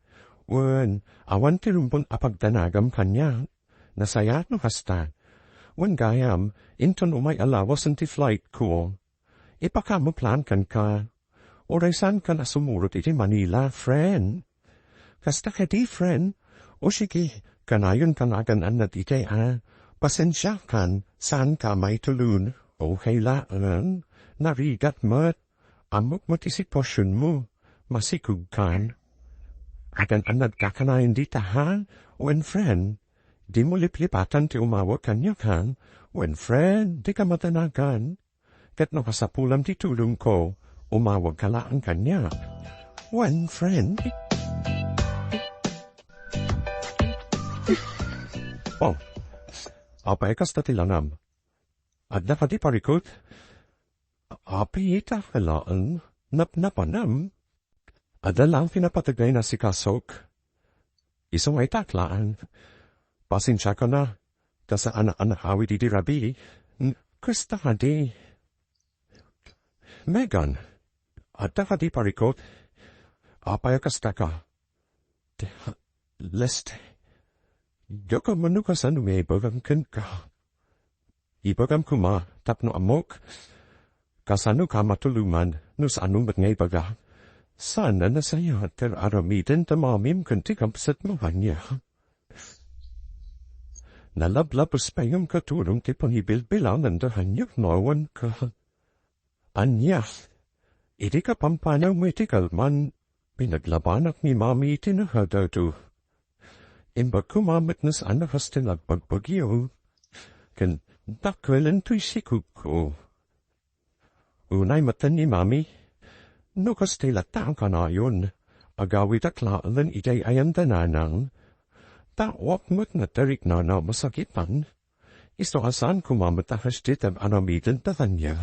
Wen, awan tirumpon apagdanagam kanya. Nasayat no pastan. Wen gayam, inton umay alawas ti flight ko. Ipakamo plan kan ka. Oray saan ka na sumurot iti Manila, friend? Kasta ka di, friend? O sige, kanayon kanaganan na iti pasensya kan, saan ka may tulun? O kailangan, narigat mo't, amok mo't isitwasyon mo, masikug kan. Agan anad kakanayin di tahan, when friend, di mo liplipatan ti umawag kanya kan, when friend, di ka matanagan. Kat nakasapulam ti tulong ko, umawag ka lang kanya. One friend. Oh, apay kas tatilanam. At nakadi parikot. Apay ita kalaan, napnapanam. Ada lang pinapatagay na si Kasok. Isong ay taklaan. Pasensya ka na. Kasa anak-anak awit iti rabi. Kasta ka di. Megan. At nakadi parikot. Apay kasta ka. Leste. Yoko manukasan umibagam kan ka. Ibagam kuma tapno amok. Kasano ka matuluman nus anong bat ngay baga. Sana na saya ter aramitin tamamim kan tikampsat mo hanya. Nalablabos pa yung katulong ti pangibilbilanan da hanyak nawan ka. Anya. Iti ka pampanaw mo iti kalman, pinaglabanak ni mami iti nakadado. Imbag kumamit na sa anak has tinagpagbagyo, kan dakwelan to'y sikug ko. Unay matan ni mami, no kas tilatang ka na yun, agawit aklaan itay ayan dananang, takwak mo't na tarik na na masakitan, isto asan kumamit na hastit ang anamitan tatanya.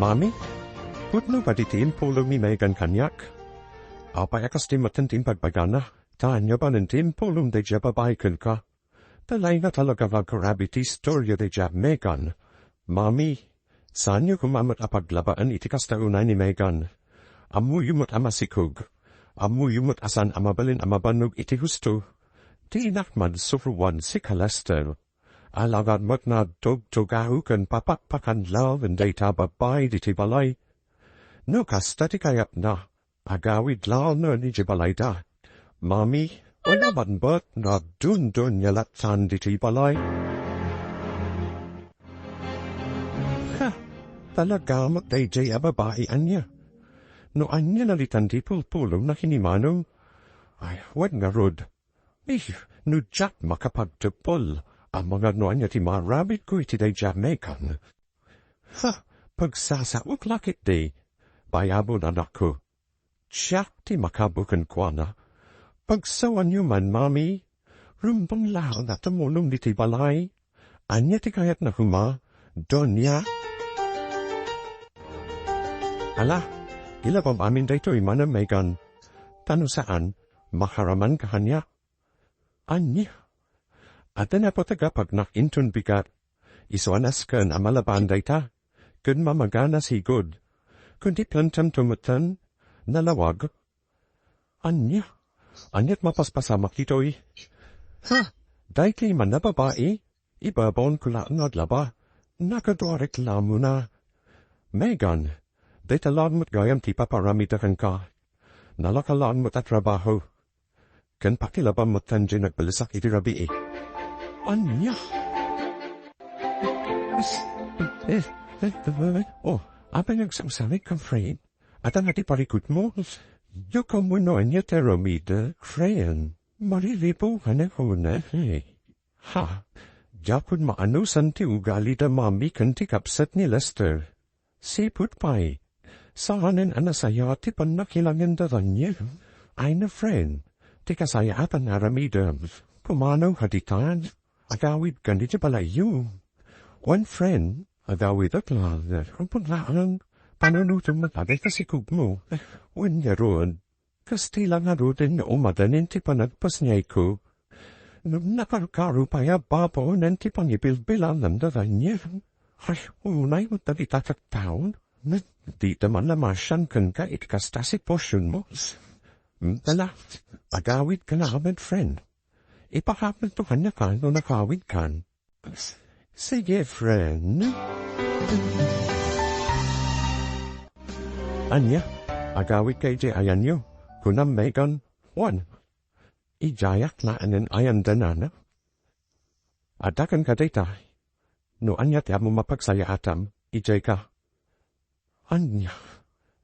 Mami, putno pa ditiin pulong ni Megan kanyak. Apa yakas di matantim pagbagana, taanyo ba ng timpolum de jababaikan ka? Talay na talaga vagkarabiti storya de jab Megan. Mami, saan niyo kumamat apaglabaan itikas na unay ni Megan? Amu yumot amasikog. Amu yumot asan amabalin amabanog iti husto. Di nakmad sufruwan si Kalester. Alagad mat na dog-togahukan papakpakan love and data babay diti balay. No kasta ti kayap na. Agawid lal na ni jibalay da. Mami, wala man ba't na dun yalatan diti balay? Ha, talaga magdayjay ababae anya. No anya nalitan di pulpulong na hinimanong. Ay, wad nga rod. No jack makapagtupol. Ang mga no anya ti marabit ko iti day Jamaican. Ha, pagsasauk lakit di. Bayabon anak ko. Tiyak ti makabukan kwa na. Pagsawan niyo man, Mami. Rumbang lao na tumulong di ti balay. Anya ti kayat na huma. Donya. Ala, ila pang amin dito imana Megan. Tano saan, maharaman kahanya. Anya. At na po tagapag intun bigat. Isuanas kan amalaban dayta. Kun mamaganas higod. Kundi plantam tumatan. Nalawag. Anya. Anyat mapaspasamak dito'y. Ha, dayti man na babae. Ibabon ko lang adlaba. Nakadwareklamo na. Megan, daytalan mo't gayam ti paparamidakan ka. Nalakalaan mo't at trabaho. Kan pakilabam mo't tanjay nagbalisak iti rabi eh. Anya. Oh, apa nagsamsalig ka, friend? At ang ati parikot mo, yo kamuno anya teromida, crayon. Marilipo ka na ko na, eh. Ha, japod maanusan ti ugali da mami kan ti kapsat ni Lester. Siput pa'y, saanin anasaya ti panakilangan da ranya. Ay na friend, ti kasayatan aramida, pumanaw haditan, agawid ganito pala yu. One friend, agawid at lang, rumpun panunutom matagay kasikog mo. Wanya roon. Kastila nga roon na umadanin ti panagpas niya ko. Nakarkaro pa ya bapo nanti pangibilbilan ng daranya. Ay, unay mo tali tataktaon. Di naman lamasyan kan ka itkasta si posyon mo. Tala, agawid ka na amad friend. Ipakapit to kanya ka no nakawid kan. Sige friend. Anya, agawid kay jay ayan nyo. Kunam Megan, one. Ijayak na anin ayan danana. Adakan ka data. No anya tiya mo mapagsaya atam, ijay ka. Anya,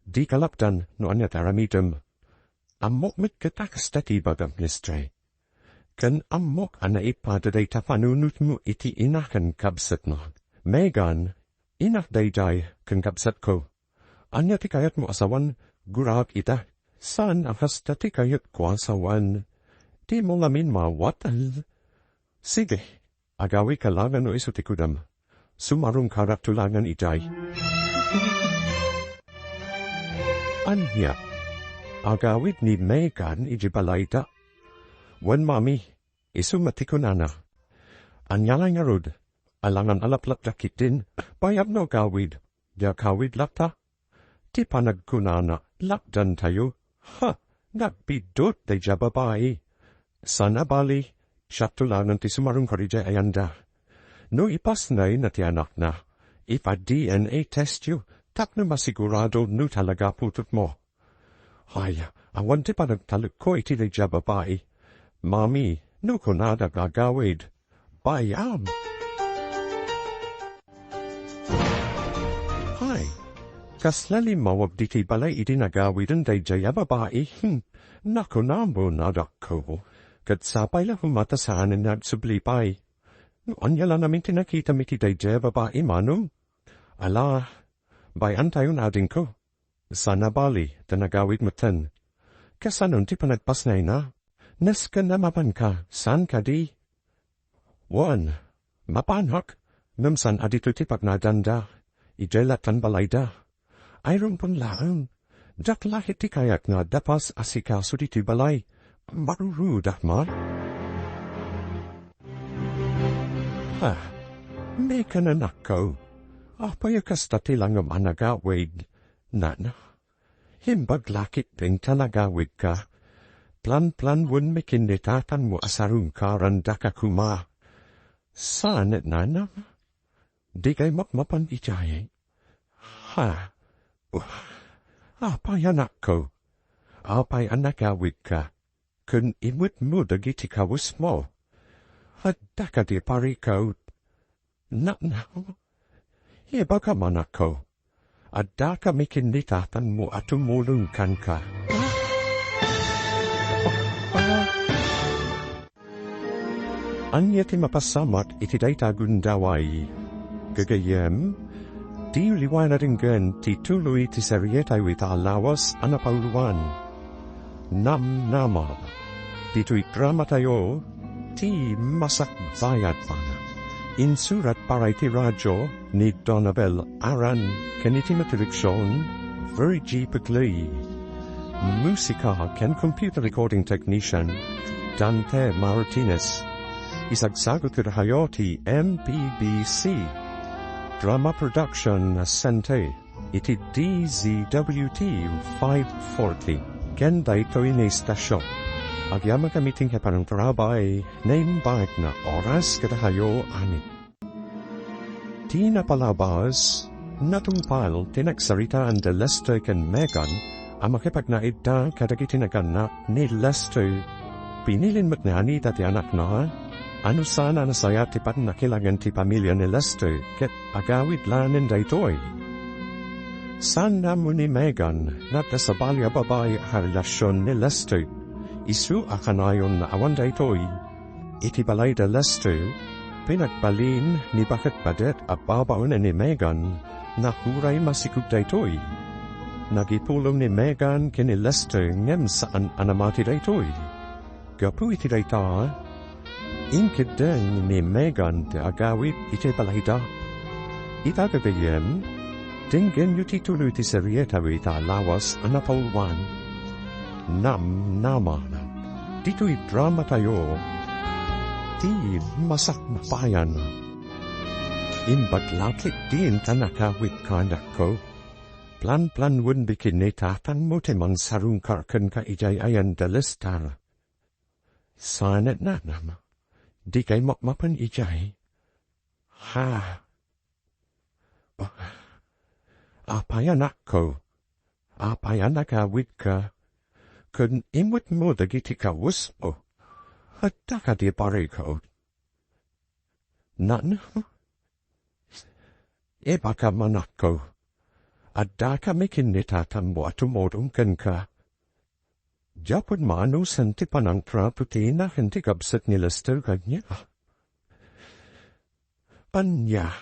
di kalapdan no anya taramitam. Amok mit katakastati bagam nistre. Kan amok ana ipada data panunut mo iti inakan kabsat no. Megan, inak dayjay kan kabsat ko. Anya ti kayat mo asawan, gurak ita. San hasta ti kayat ko asawan. Di mo lamin mawatal. Sige, agawi kalangan o iso ti kudam. Sumarong karatulangan itay. Anya, agawid ni Megan ijibalayta. Wan mami, iso matikunana. Anya lang arod, alangan alaplap lakitin, bayab no gawid. Dia kawid lapta. Ti panagkunana, lakdan tayo. Ha, nagbidot day jababay. Sana bali, syatulangan ti sumarong karijay ayanda. No ipasnay na ti anak na. Ipa DNA test you, tap na masigurado no talaga putut mo. Ay, awan ti panagtaluk ko iti day jababay. Mami, no kunada gagawid. Bayam. Hi. Kaslali mawag diti balay iti nagawidan day jaya babae. Naku nambo nadak ko. Kat sapay la humatasaan na sublipay. Anya lang namin tinakita miti day jaya babae mano. Ala, bayan tayo nading ko. Sana bali, tanagawid mo tan. Kasanon ti panagpasnay na. Neska na mapan ka, san ka di? One, mapanhak. Namsan adito ti pagnadanda. Ijelatan balay da. Ayron pang laang, Daklahit kayak na dapas asikaso di balay. Marurudah ma. Ha, may kananak ko. Apaya kastatilang managawid. Nana, himbaglakit ding talagawid ka. Plan-plan wun mikinditatan mo asarung karan dakakuma. Saan at nana? Di kay makmapan ijay. Ha, apay anak ko. Apay anagawid ka. Kun imut mo dagiti kawus mo. At dakadi pari ko. Nana, iba ka man ako. At daka mikinditatan mo at tumulungkan ka. Anya ti mapasamat iti dayta gundaway. Gagayem, di liwanaringgan ti tuloy ti serietay wita alawas anapauluan. Namnama, dito'y drama tayo, ti Masakbayan pana. Insurat para iti radyo ni Donabel Aran kaniti matiriksyon, Virgie Pagley. Musika ken computer recording technician, Dante Martinez. Isagsagot hayoti MPBC. Drama production asente, iti DZWT 540. Ken dayto ini stasyon. Agyama kamiting hepanong trabay, name back na oras kadahayo ani. Ti napalabas, natumpal tinagsarita ang de Lester ken Megan, ang makipagnaida kadagitinaganap ni Lester. Pinilin matnani dati anak na, ano sana nasaya tipat nakilangan ti pamilya ni Lester, ket agawid lanin daytoy. Sana mo ni Megan, natasabalya babay ang relasyon ni Lester. Isu akanayon na awan daytoy, iti balay de Lester, pinagbalin ni bakit padet at babaon ni Megan, na huray masikub daytoy. Nagipulong ni Megan kini Lester ngem saan anamati daytoy. Gapu iti dayta, inkid den ni Megan te agawid iti balay da. Itagagayem, tinggen yu titulo iti serieta wita lawas anapulwan. Namnama, dito'y drama tayo, ti Masakbayan. Imbaglakit din tanakawit kanak ko. Plan-plan wun bikinitatan mo timang sarung karkan ka ijay ayan dalistar. Sanat na nama, di kay makmapan ijay. Ha, apay anak ko, apay anakawit ka. Kun imut mo dagiti kawus mo, at daka di pare ko. Nan? Iba ka manak ko, at daka mikinitatan mo at tumodungkan ka. Japon mano santi panang traputi na hindi kabsat ni Lester kanya. Panya,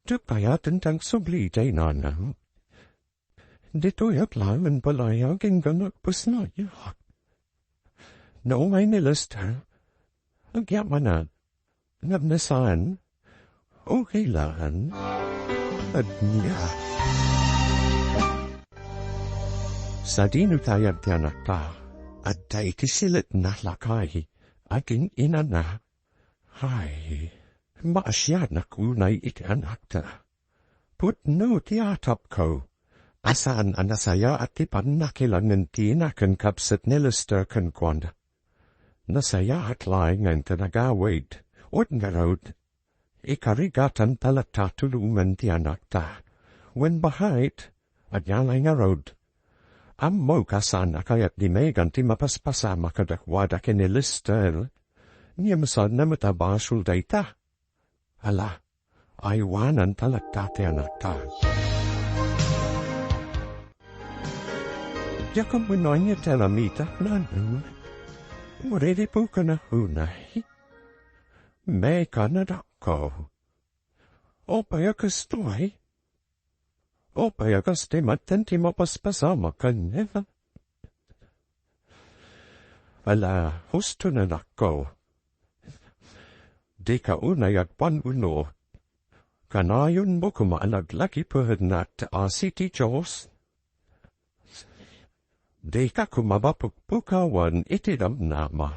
tupayatan tang subli day nanang. Dito'y aklaman palay ang ganagpus na yak. Noong ay ni Lester, ang yaman ngabnasan, okay lang, at niya. Sa dinutayag ti anak ta, at tayo kisilit na lakay, aking ina na, ay, maasyad na kunay iti anak ta. Putno ti atap ko. Asaan anasaya at tipan nakilangan ti nakan kapsat ni Lester kan kwanda. Nasaya at laing ang tanagawid, od nga raud. Ikarigatan talatatuluman ti anak ta. When bahait, at yalay nga raud. Ammo kasan akayat di Megan ti mapaspasama kadakwada ni Lester. Niyamsad na matabasul dayta. Ala, aywanan talatate anak ta. Yakam winonya telamita nanu. Murede po ka na hunay. May ka na dako. O payakas to'y. O payakas ti matenti mapaspasama ka neva. Ala, husto na dako. Di ka unay at panuno. Kanayon mo kumalaglaki po na taasi ti Diyos. Di ka kumabapukpukawan iti Namnama.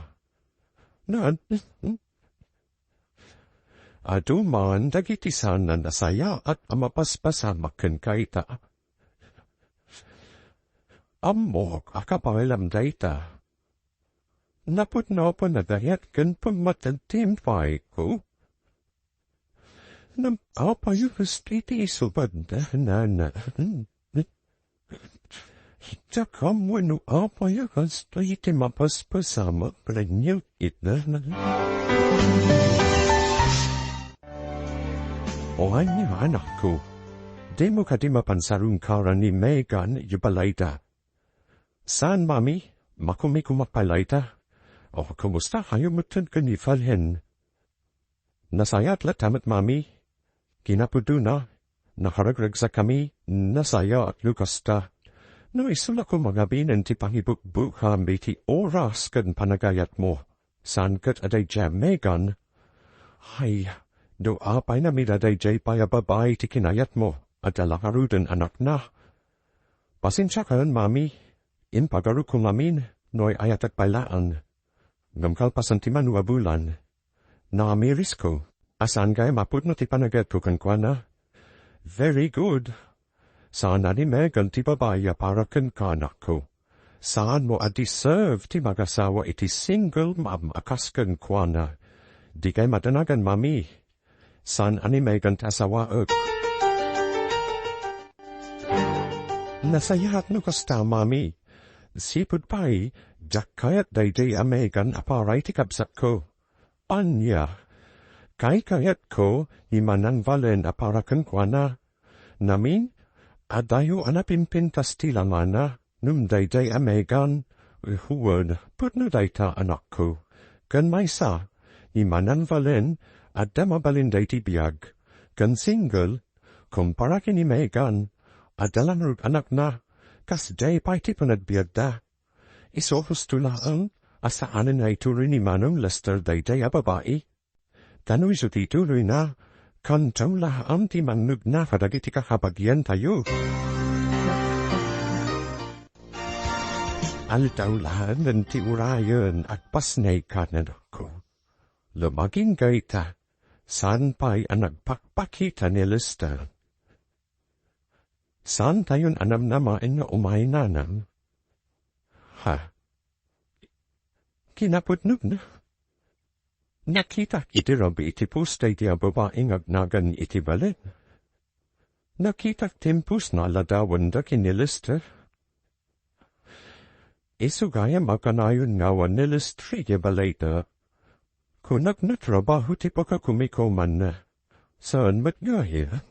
Aduman dagiti sana nasaya at amapaspasamaken kaita. Amok akapalam dayta. Naput po na dayat kan pamatatimpai ko. Apayus iti subanda na. Hita kamwenu apayus iti mapaspasamak prenyut ita na. O anya anak ko, di mo ka di mapansarungkara ni Megan yubalayta. Saan, mami? Makumi kumapalayta? O kumusta kayo mutan kanifalhen? Nasayat latamat, mami. Kinapudo na. Nakaragrag sa kami. Nasaya at lukasta. No isula ko mga binan ti pangibukbukam biti oras kan panagayat mo. Saan kat aday jam, Megan? Ay, do apay na midaday jay paya babay ti kinayat mo, at alakarudan anak na. Pasensya ka mami, impagaru ko namin, noy ayat at pailaan. Gamkal pasantiman wabulan. Naamiris ko, asan gaya mapudno ti panagat ko kankwana? Very good. Saan ni Megan ti babaya para kankanak ko? Saan mo a-deserve ti magasawa iti single mamakas kankwana? Di kay madanagan mami. San ani Megan tasawaag. Nasayahat no kasta, mami. Sipud pa'y, jakayat dayday a Megan aparay ti kabsat ko. Anya, kay kayat ko, imanang valen aparakan kwa na. Namin, adayo anapimpintas tilamana, num dayday a Megan. Huwad, put no dayta anak ko. Gan may sa, imanang valen, at damabalin day ti biyag, kan single, kumpara kini Megan, at dalanrug anak na, kas day pa'y tipon at biyag da. Isohus tulaan, asaanan ay tuloy ni Manong Lester day a babae. Tano'y so tituloy na, kan tawlaan ti mangnug na kadagiti kakabagyan tayo. Altawlaan ng ti urayan at pasnay kanan ako. Lumaging gaita, saan pa'y ang nagpakpakita ni Lester? Saan tayon anamnamain na umaynanam? Ha? Kinaputnog na. Nakita iti rabi iti pustay ti babaeng agnagan iti balen. Nakita tempus na ladawan da kini Lester. Isugaya makanayon ngawan ni Lester iti balayta. Kunak na trabaho ti pagkakumikoman na. Saan matgaya?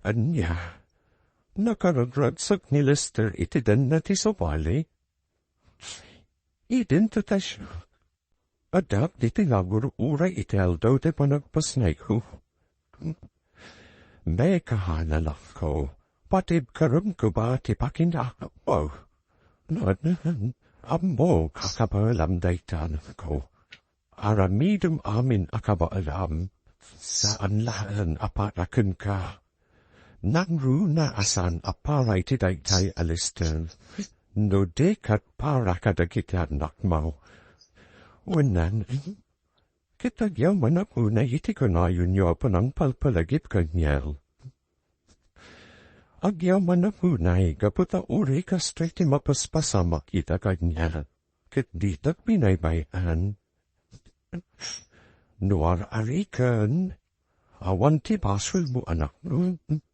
Anya? Nakaragragsak ni Lester iti den na ti sobali? Idin to tasyo. Adak di ti lagur uray iti aldaw ti panagpasnay ko. May kahanalak ko. Patib karum ko ba ti pakinaka? Oh, amo kakabalam daytan ko. Aramidum amin akabaalam, saan lahan aparakan ka. Nangru na asan aparay ti daytay Alister, no dekat para kadagita nakmaw. Wanan, kitagyaw manapu na iti kanayon nyo panang palpalagip kanyel. Agyaw manapu na kaputa uri ka straight mapaspasamak ita kanyel, kit ditak binaybayan. Nuar arikan, awan ti basol mo anak,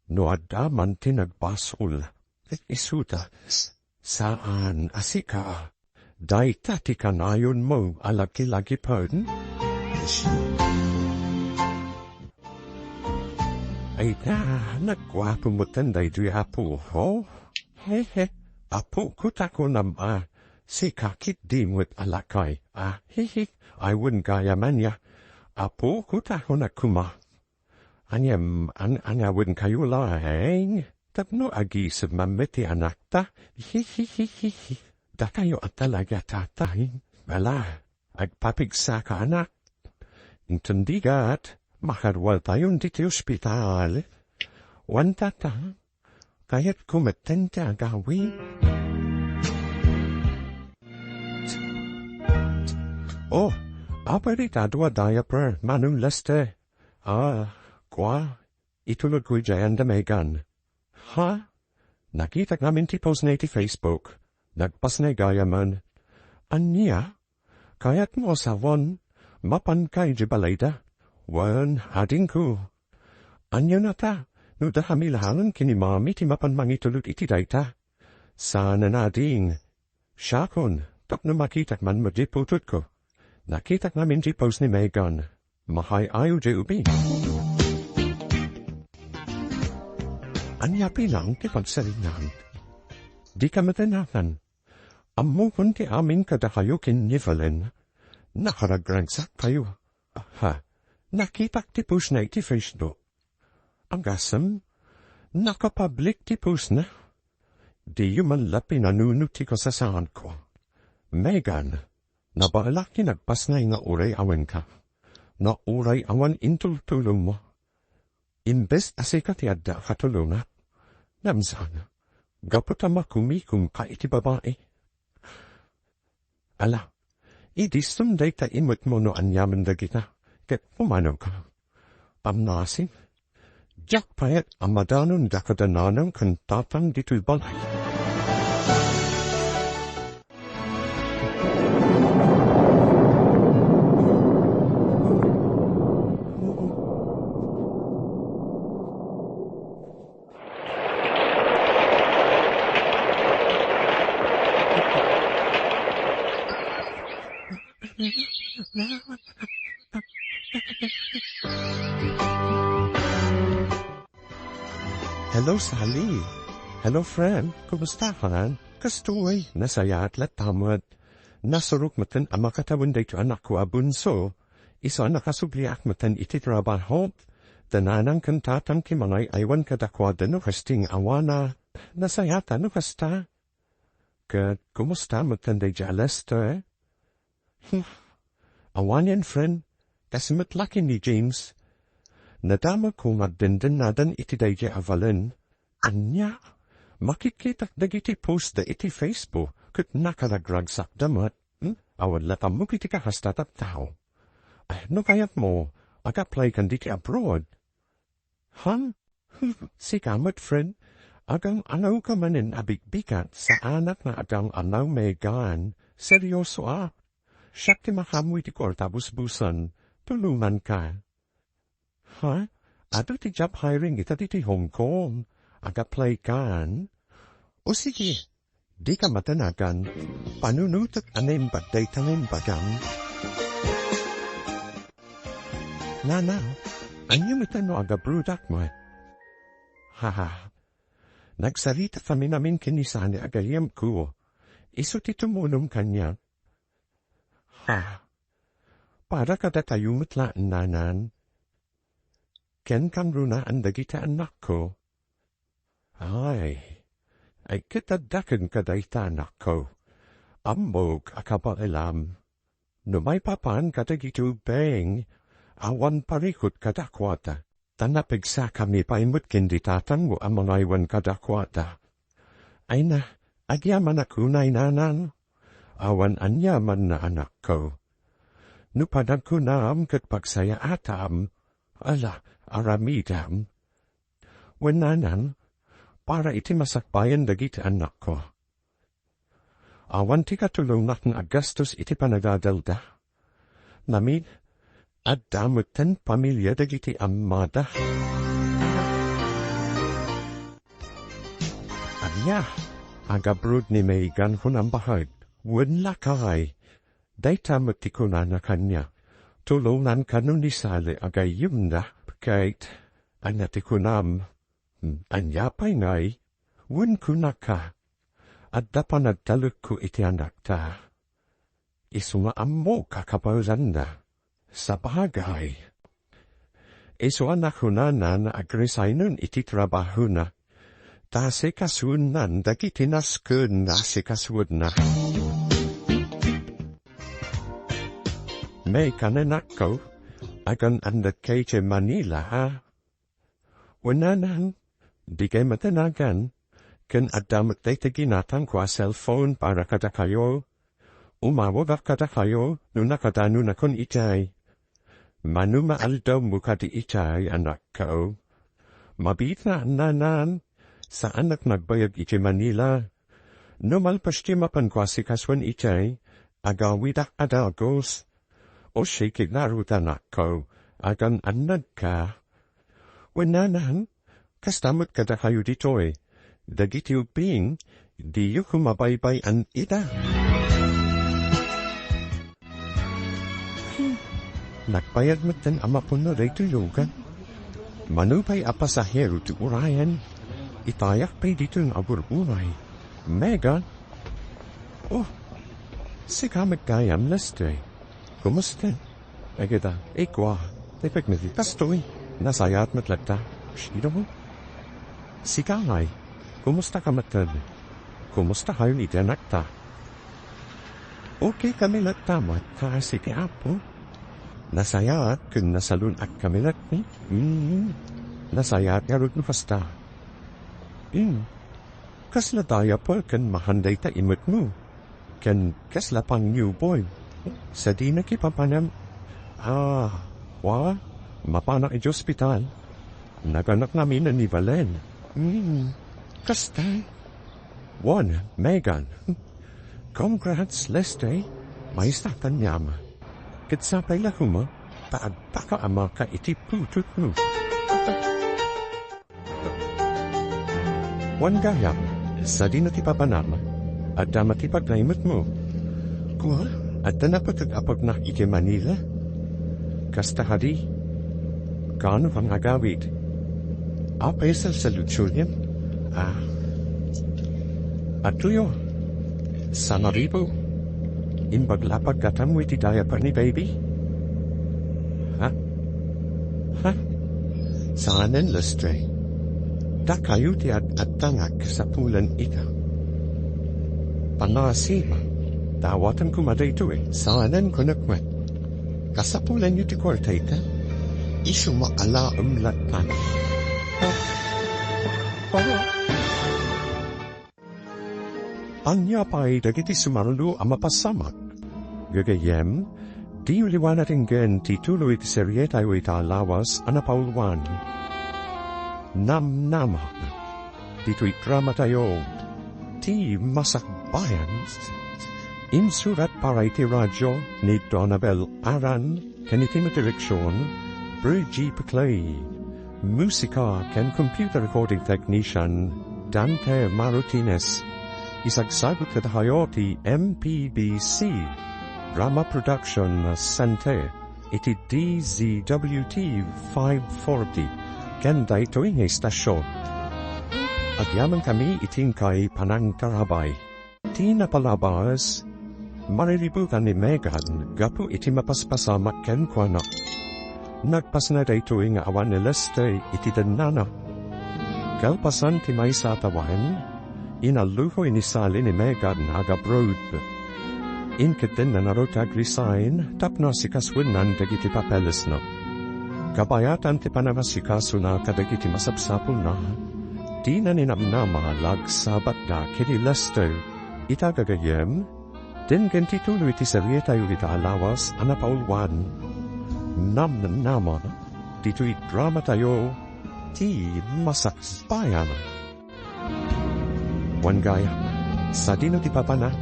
no adaman ti nagbasol. Isuta, saan asika, dayta ti kanayon mo alaki-lagipan? Ay na, nagwapo mo tanday di apo, ho? Hehe, apo kutako nama, si kakit dimwit alakay, hihi. I wouldn't gaya manya. Apo kutako na kuma. Anya wouldn't kayo laheng. Tapno agisip mamiti anakta. Hihihihihi. Da kayo at talaga tatay. Wala. Agpapigsa ka anak. Intundigat. Makarwal tayon diti ospital. Wantata. Kaya't kumatenta gawin. Oh, pwede tadwa diaper, manong leste. Kwa, itulog ko dyan da Megan. Ha? Nakita namin ti post na iti Facebook. Nagpas na gaya man. Anya? Kaya't mo sawan, mapan kay di balayda. Wan, hading ko. Anya na ta, no dahamilahanan kini mami ti mapan mangitulot iti dayta. Sana na ding. Shakon, tapno makita man mo di putut ko. Nakita namin di post ni Megan. Mahay ayaw di ubi. Anya pilang ti pagsalinan. Di ka matanakan. Amukon ti amin kada kayo kinifalen. Nakaragragsak kayo. Nakita ti post na iti Facebook. Ang gasam, nakapublic ti post na. Di yu man lapi nanunuti ko sa saan ko. Megan, nabalak ki nagpas na nga uray awan ka. Na uray awan intultulong mo. Imbes asika ti adda katulungat. Namsan, gapot ang makumi kung kaiti babae. Ala, idistum day ta imot mo no anyaman da kita. Ket pumanaw ka. Pamnasin, jak payat amadanon da kadananang kantatang dito'y balay. Hello, Sally. Hello, friend. Kumusta ka? Kastuay, nasaya at latamad. Nasuruk matan ang makatawan dito anak ko abunso. Isa nakasubliak matan iti trabaho. Dananang kantatang kimangay aywan kadakwada no kasting awana. Nasayata no kasta. Kumusta matan day jalesta Awan yan, friend. Kasimat laki ni James. Nadama ko magdindan-nadan iti dayje avalan. Anya, makikita dagiti post da iti Facebook ket nakalagragsak damat. Awan latam mo kiti kahastatap tao. No kayat mo, ag-apply kan diti abroad. Si kamat, friend, agang anaw ka manin abigbigat sa anak na agang anaw Megan. Seryoso Siyak ti makamoy ti kortabus-busan, tulungan ka. Ado ti job hiring ita ti Hong Kong. Ag-apply kan? O sige, di ka matanagan. Panunutot anem bagday tangin bagang. Nana, anyo mitano aga-brudak mo. Nagsarita kami namin kinisani agayam ko. Iso ti tumunong kanya. Para kada tayo mutlaan nanan. Ken kang runaan dagiti anak ko. Ay kitadakan kadayta anak ko. Ambog akabailam. Numay papan kadagiti ubeng. Awan parikot kadakwata. Tanapigsa kami paimut kinditatang mo ang mga iwan kadakwata. Ay na, agyaman ako na inanan. Awan anyaman na anak ko. Nupadag ko naam kat pagsaya atam. Ala, aramidam. Wenanan, para iti masakbayan dagiti anak ko. Awan ti katulong natin agastos iti panagdadalda. Namid, at damutan pamilya dagiti amada. Anya, agabrod ni Megan hunang bahag. Wen lakay, day tamot ti kunana kanya. Tulungan kanon ni Sally agay yumda, kahit anya ti kunam. Anya pa'y ngay, wen kunaka, at dapan nagtaluk ko iti anak ta. Isungaam mo kakapawzanda, sa bagay. Isu anak hunanan agresainon iti trabaho na, ta se kasunan dagiti naskun na se kasud na. May kananak ko, agan andat kay Manila Wananan, di kay matanagan, kan adamot day taginatang kwa cellphone para kada kayo. Umawag kada kayo, nakatano na kon itay. Manumaal daw mukha di itay, anak ko. Mabit na nanan, sa anak nagbayag iti Manila. Numalpas ti mapankwasi kaswan itay, agawidak adagos. O siya kinarut anak ko, agan anad ka. Wananan, kastamot kada kayo ditoy. Dagiti uping, di yu kumabaybay an ita. Nagbayad mo din ama po na rito yugan. Manupay apasahero ti urayan. Itayak pa'y dito yung abur-uray. Megan? Oh, si kamag kayam leste. Kumusta? Agada, ikwa. Tipik na di pastoy. Nasayat matlagta. Shiro mo? Si kamay. Kumusta ka matad? Kumusta kayo ni Danakta? Okay kami lagtamat. Kasi ti apo. Nasayat kung nasalun ak kami lakni. Nasayat nga rod nufasta. Kasla daya po kan mahanday ta imot mo. Kan kasla pang new boy. Sa di na kipapanam. Mapanak i hospital. Naganak namin na ni Valen. Kastay. Megan. Congrats, Leste. May istatan niyama. Kitsapay lahuma, paagpaka ama ka iti putut mo. Gayam, sa di na ti papanama, at dama ti pagnaimot mo. Kuha, at na patag-apag na iti Manila. Kasta hadi, kano kang agawid? Apesal sa lutsulyan? At tuyo, sa naribo, imbaglapag katamwi ti diaper ni baby? Ha? Saanen lustre? Da kayo ti at-tangak sa pulan ika. Panasima, dawatan ko madayto saanen ko nakwet. Kasapulan yu ti kwartayta, isu maala umlatan. Anya pa'y dagiti sumarlo ang mapasamak. Gagayem, di uliwanating gen titulo iti seryeta yu italawas anapaulwan. Namnama, dito'y drama tayo, ti Masakbayan, insurat para iti radyo ni Donabel Aran, kaniti direksyon, Bridgie Peclay, musika ken computer recording technician, Dante Marutines, isagsagot katahayo ti MPBC, drama production Sante, iti DZWT 540, ken dayto ingay stasyon. Agyaman kami iting kay panangkarabay. Ti napalabas, mariribukan ni Megan, gapu iti mapaspasamak ken kwanak. Nagpas na dayto nga awan ni Leste iti danana. Kalpasan ti may satawan, inaluho inisali ni Megan agabroad. Inketin na narotag resign, tapno si kaswinan dagiti papeles na. Kabayatan ti panamasikaso na kadagiti masapsapul na. Di na ni Namnama lagsabat na kiti Lester itagagayem, din gentitulo iti seryeta yu italawas anapaulwan. Namnama, dito'y drama tayo, ti Masakbayan. Gayam, sa di na ti papana,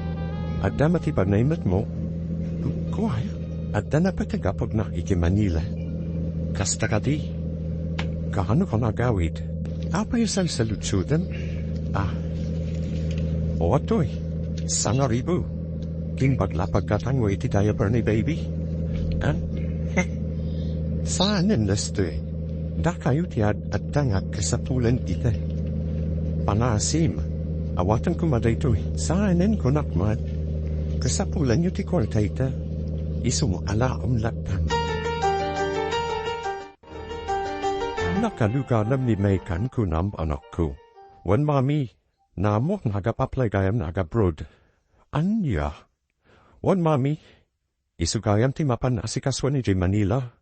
at dama ti pagnaimat mo, kuhay, at dana patagapag na iki Manila. Kasta ka di, kahano ka nagawid, apay sa lutsudan? O atoy, sa naribo, king baglapag katangwa iti diaper ni baby. Saanen Leste, da kayo ti at tangak kasapulan ite. Panasim, awatan ko madaytoy, saanen ko nakmat, kasapulan yu ti kwartayta, isumo ala umlatan. Nakaluganam ni Megan kunam anak ko. Wan mami, namok nagapaplayagayam nagabrod. Anya? Wan mami, isugayam ti mapan asikaswan ni Manila.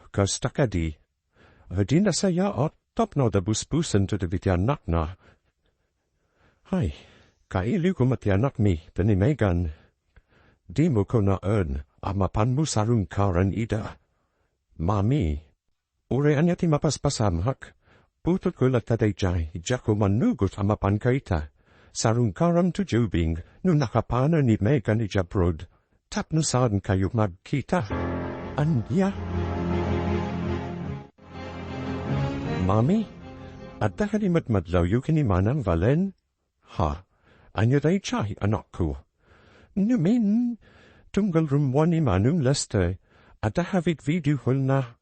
Kasta ka di. Di na saya at tapno da busbusan to da vitianak na. Hay, kailiw ko matianak mi, tani Megan. Di mo ko naan, amapan mo sarungkaran ida. Mami, ure anya ti mapaspasamhak. Putot ko latadayjay, jako manugot amapan kaita. Sarungkaram tu jubing, no nakapana ni Megan ni Jabrod. Tapnusan kayo magkita. Anya? Mami, at dahalimat madlaw yu kinimanang Valen? Ha, anya day chay anak ko. Numin, tunggal rumwan ni manung leste, at dahavit video hul na.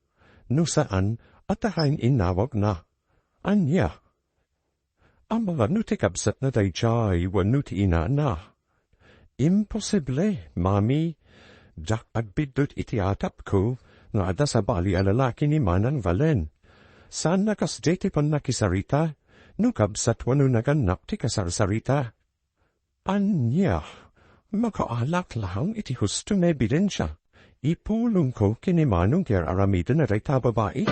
No saan, at dahain inawag na. Anya? Ang mga nutikabsat na day chay, wanuti ina na. Imposible, Mami. Jak agbidot iti atap ko, nga ada sa bali alalaki ni manang Valen. Saan nakasdete pan nakisarita, nukabsat wano naganak ti kasarsarita. Anya, makaalak lang iti hustong na ebidensya. Ipulong ko kinimanong kaya aramidan na rayta babae.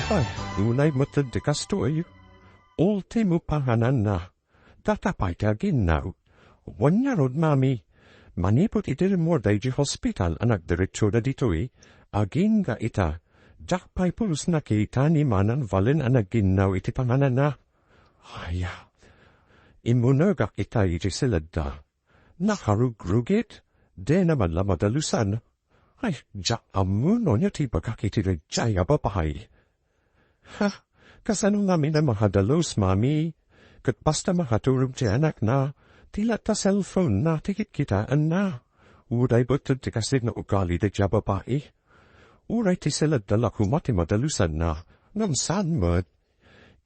Ay, unay matad de kastoy. Ultimo panganan na. Tatapay ta ginaw. Wanyarod, Mami. Manipot iti remorday di hospital anak diretsyo na dito'y. Agin ga ita. Dakpay pulos na kita ni manan Valen anak ginaw iti panganan na. Aya. Imunagak ita iti silad da. Nakarugrugit. De naman lamadalusan. Ay, jak amuno niya ti bagak iti rejay ababahay. Ha, kasano namin na mahadalos, Mami? Kat basta makaturog ti anak na, tila ta cellphone na tikit kitaan na. Uray butod ti kasid na ugali di jababae. Uray ti silad dala kumati madalusan na, ngamsan mat.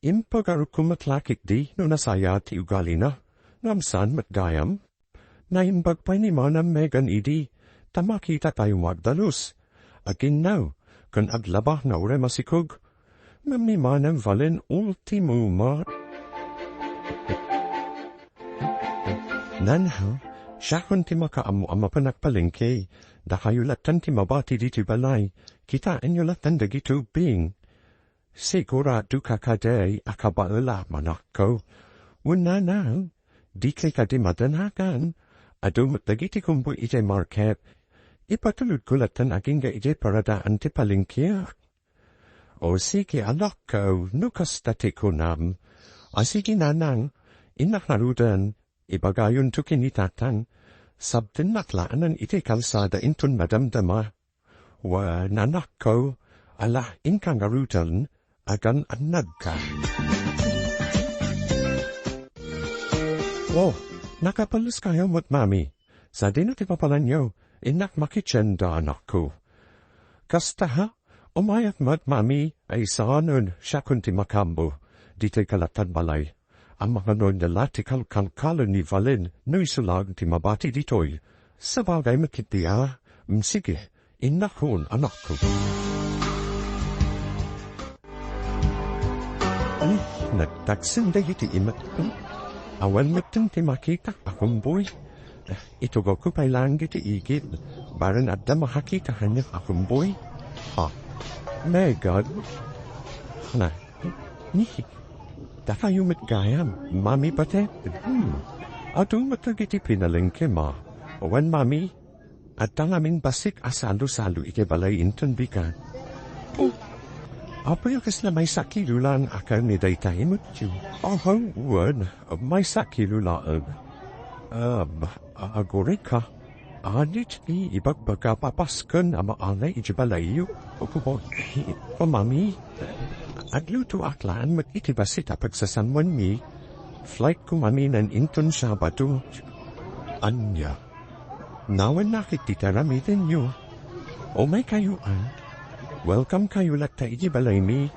Impagaru kumatlakik di no nasaya ti ugali na, ngamsan mat gayam. Naimbag pa ni manam Megan idi, tamakita tayo magdalus. Agin now, kan aglaba na ure masikog. Mami manam Valen ultimo ma. Nanha, siya kun ti makaamu ama panagpalengke, da kayo latan ti mabati di ti balay, kita enyo latan da gitu bing. Sigura du kakaday akabaala manakko. Wuna na, di kay kadimadaнаkan, adumot da giti kumbu ite market, ipatulud ko latan aging ga ite paradaan ti palengke. O sige anak ko, nukas dati ko nam. O sige nanang, inak narudan, ibagayon to kinitatan, sabtin maklaanan iti kalsada intun madamdama. Wa nanak ko, ala inkang arudan, agan anad ka. Oh, nakapalis kayo mo't Mami. Sa dino ti papalan nyo, inak makichenda anak ko. Kasta ha? Umayat mat Mami ay saanon siya kunti makambo, di tay kalatan balay. Ang mga noon nila ti kalkalkalan ni Valen no isulag ti mabati ditoy. Sa bagay makitiya, sige, inakon anak ko. Ay, nagtaksin da iti imat ko. Awan matang ti makita akong boy. Ito go ko pay lang iti igit, baran adda makakita kanya akong boy. Ha? My God. Na, nihi. Dakayo matgayam, Mami pate. Ado matagiti pinalengke ma. Owan Mami, at tangamin basik asalo-salo ike balay inton bikan. Oh, apa yung kasla may sakilo lang akal ni daytay mo tiyo? Oh, word, may sakilo lang. Agore ka. Anit ni ibagbaga papaskan ama alay ijibalayo. O Mami, agluto aklaan mat itibasita pagsasanwan mi. Flight ko Mami nan inton Sabado. Anya, nawan nakititaramitin nyo. O may kayuan. Welcome kayo latta ijibalay mi.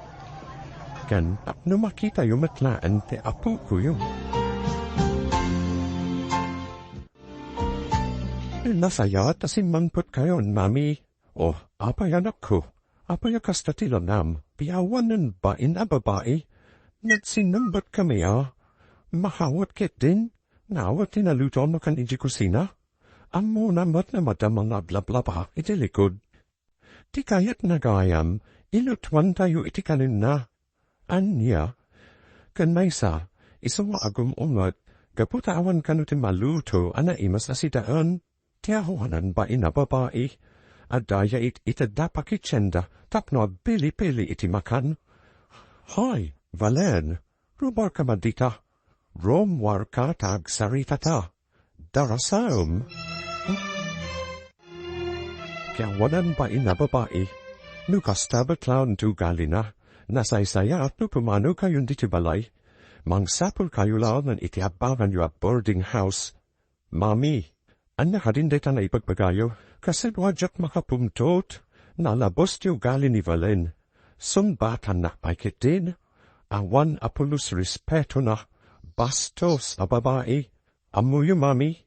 Kan tapno makita yung matlaan te apo ko yung. Nasaya tasin manput kayon, Mami. O, apay anak ko. Apay akastati nam. Piyawanan ba inababae? Nagsinambat kami Mahawat kit din. Nawat tinaluton mo kan iji kusina. Amo namat na madamang nablablaba iti likod. Ti kayat nagayam, ilutwan tayo iti kanin na. Anya, kan maysa, isang agum ungat, Gaputa awan kanutin maluto ana imas asidaan, tiyahuanan ba ina babae, adaya itadapa kitchenda, tapno bili-pili iti makan. Hay, Valen, rubar ka madita, rom war ka tag saritata, darasaum. Kiawanan ba ina babae, nukastaba clown tu galina, nasaysayat nu pumano kayun diti balay, mangsapul kayo lang iti abangan yu a boarding house. Mami, anya hadindetan na ipagpagayo, kasi wajak makapumtot, nalabos tiu gali ni Valen, sumbatan na paikitin, awan apulus respeto na, bastos a babae, amuyo mami,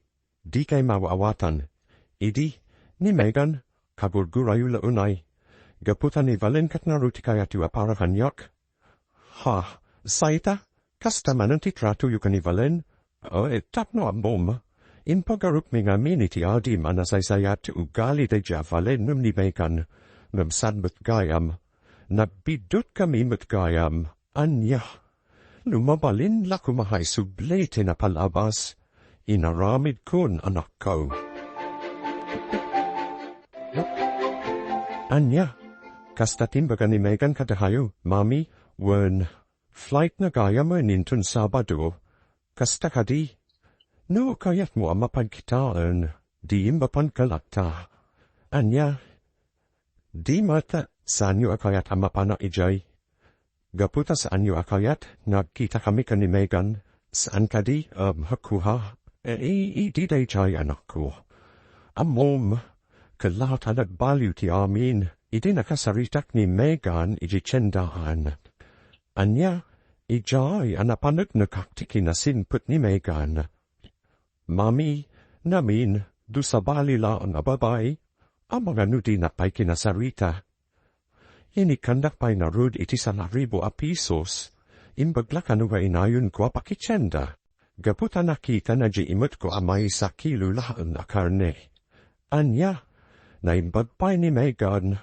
di kay mawawatan, idi, ni Megan, kagurgurayo launay, gaputan ni Valen kat naruti kaya tiu aparakanyak. Ha, saita, kasta manan ti trato yu ka ni Valen, tapno ambom, impagarup mi nga miniti adi manasaysayat ugali de Valen num ni Megan, num sanbat gayam, nabidut kami mat gayam, anya, lumabalin lakumahay sublete na palabas, inaramid kun anak ko. Anya, kasta timbaga ni Megan kadahayo, mami, wen, flight na gayam nintun Sabado, kasta kadi, no kayat mo mapagkitaan, di imbapan kalata. Anya, di mata sanyo akayat amapana ijay. Gaputa sanyo akayat, nagkita kami ka ni Megan, saan kadi, hakuha, di day jay anak ko. Amom, kalatan at baliw ti amin, idi nakasaritak ni Megan iji tsendahan. Anya, ijay anapanag nakaktiki na sinput ni Megan. Mami, namin, du sa balila ang ababay, ang mga nudi na pa'y kinasarita. Inikandak pa'y narud iti sa naribo a pisos, imbaglakan uga inayon ko apakitsenda. Gaputa nakita na di imut ko amay sa kilo laan na karne. Anya, na imbagpay ni Megan,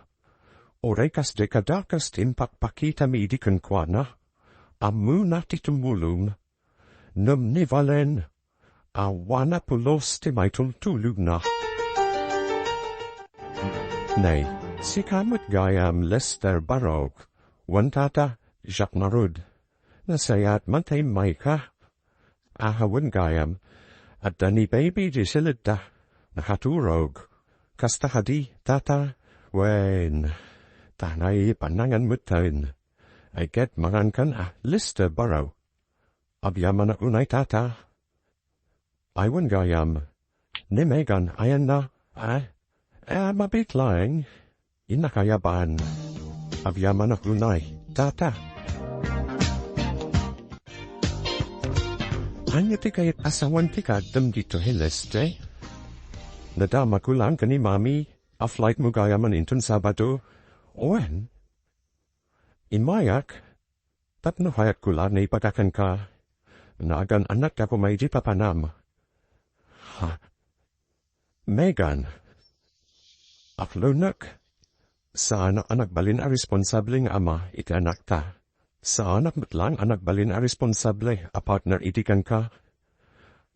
orekas dekadakas timpakpakita mi di kenkwana, amu nati tumulum, num ni Valen, awana pulos ti may tultulog na. Nay, si kamut gayam Lester Barog, wantata, Jacques Narud, nasayat mantay may ka, ahawan gayam, at dani baby di silid da, nakaturog, kasta hadi, tata, wen, tanay panangan mutain, ay get mangan kan Lester Barog, abyaman na unay tata, aywan gayam, ni Megan ayan na, mabit lang, inakayaban, abyaman na unay, tata. Anya ti kayat asawan ti kadam dito Leste? Nadama ko lang ka ni Mami, a flight mo gayaman intun Sabado, owen? Imayak, tapno hayat ko lang na ipagakan ka, nagan anak ka po may di papanam. Ha? Megan, aklunak, saan anak balin a responsabling ama iti anak ta? Saan matlang anak balin a responsable a partner itikan ka?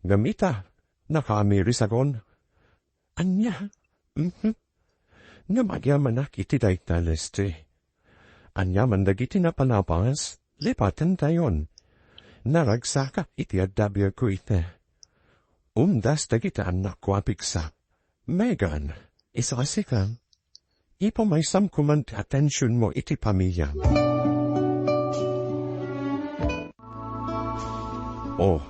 Gamita, nakamiri sagon. Anya, Namagyaman iti dayta Leste. Anya mandagiti na palabas, lipatan tayon. Naragsaka iti adabya ko ite. Umdas dagita anak ko apiksa. Megan, isasikan. Ipo may samkumant atensyon mo iti pamilya. Oh,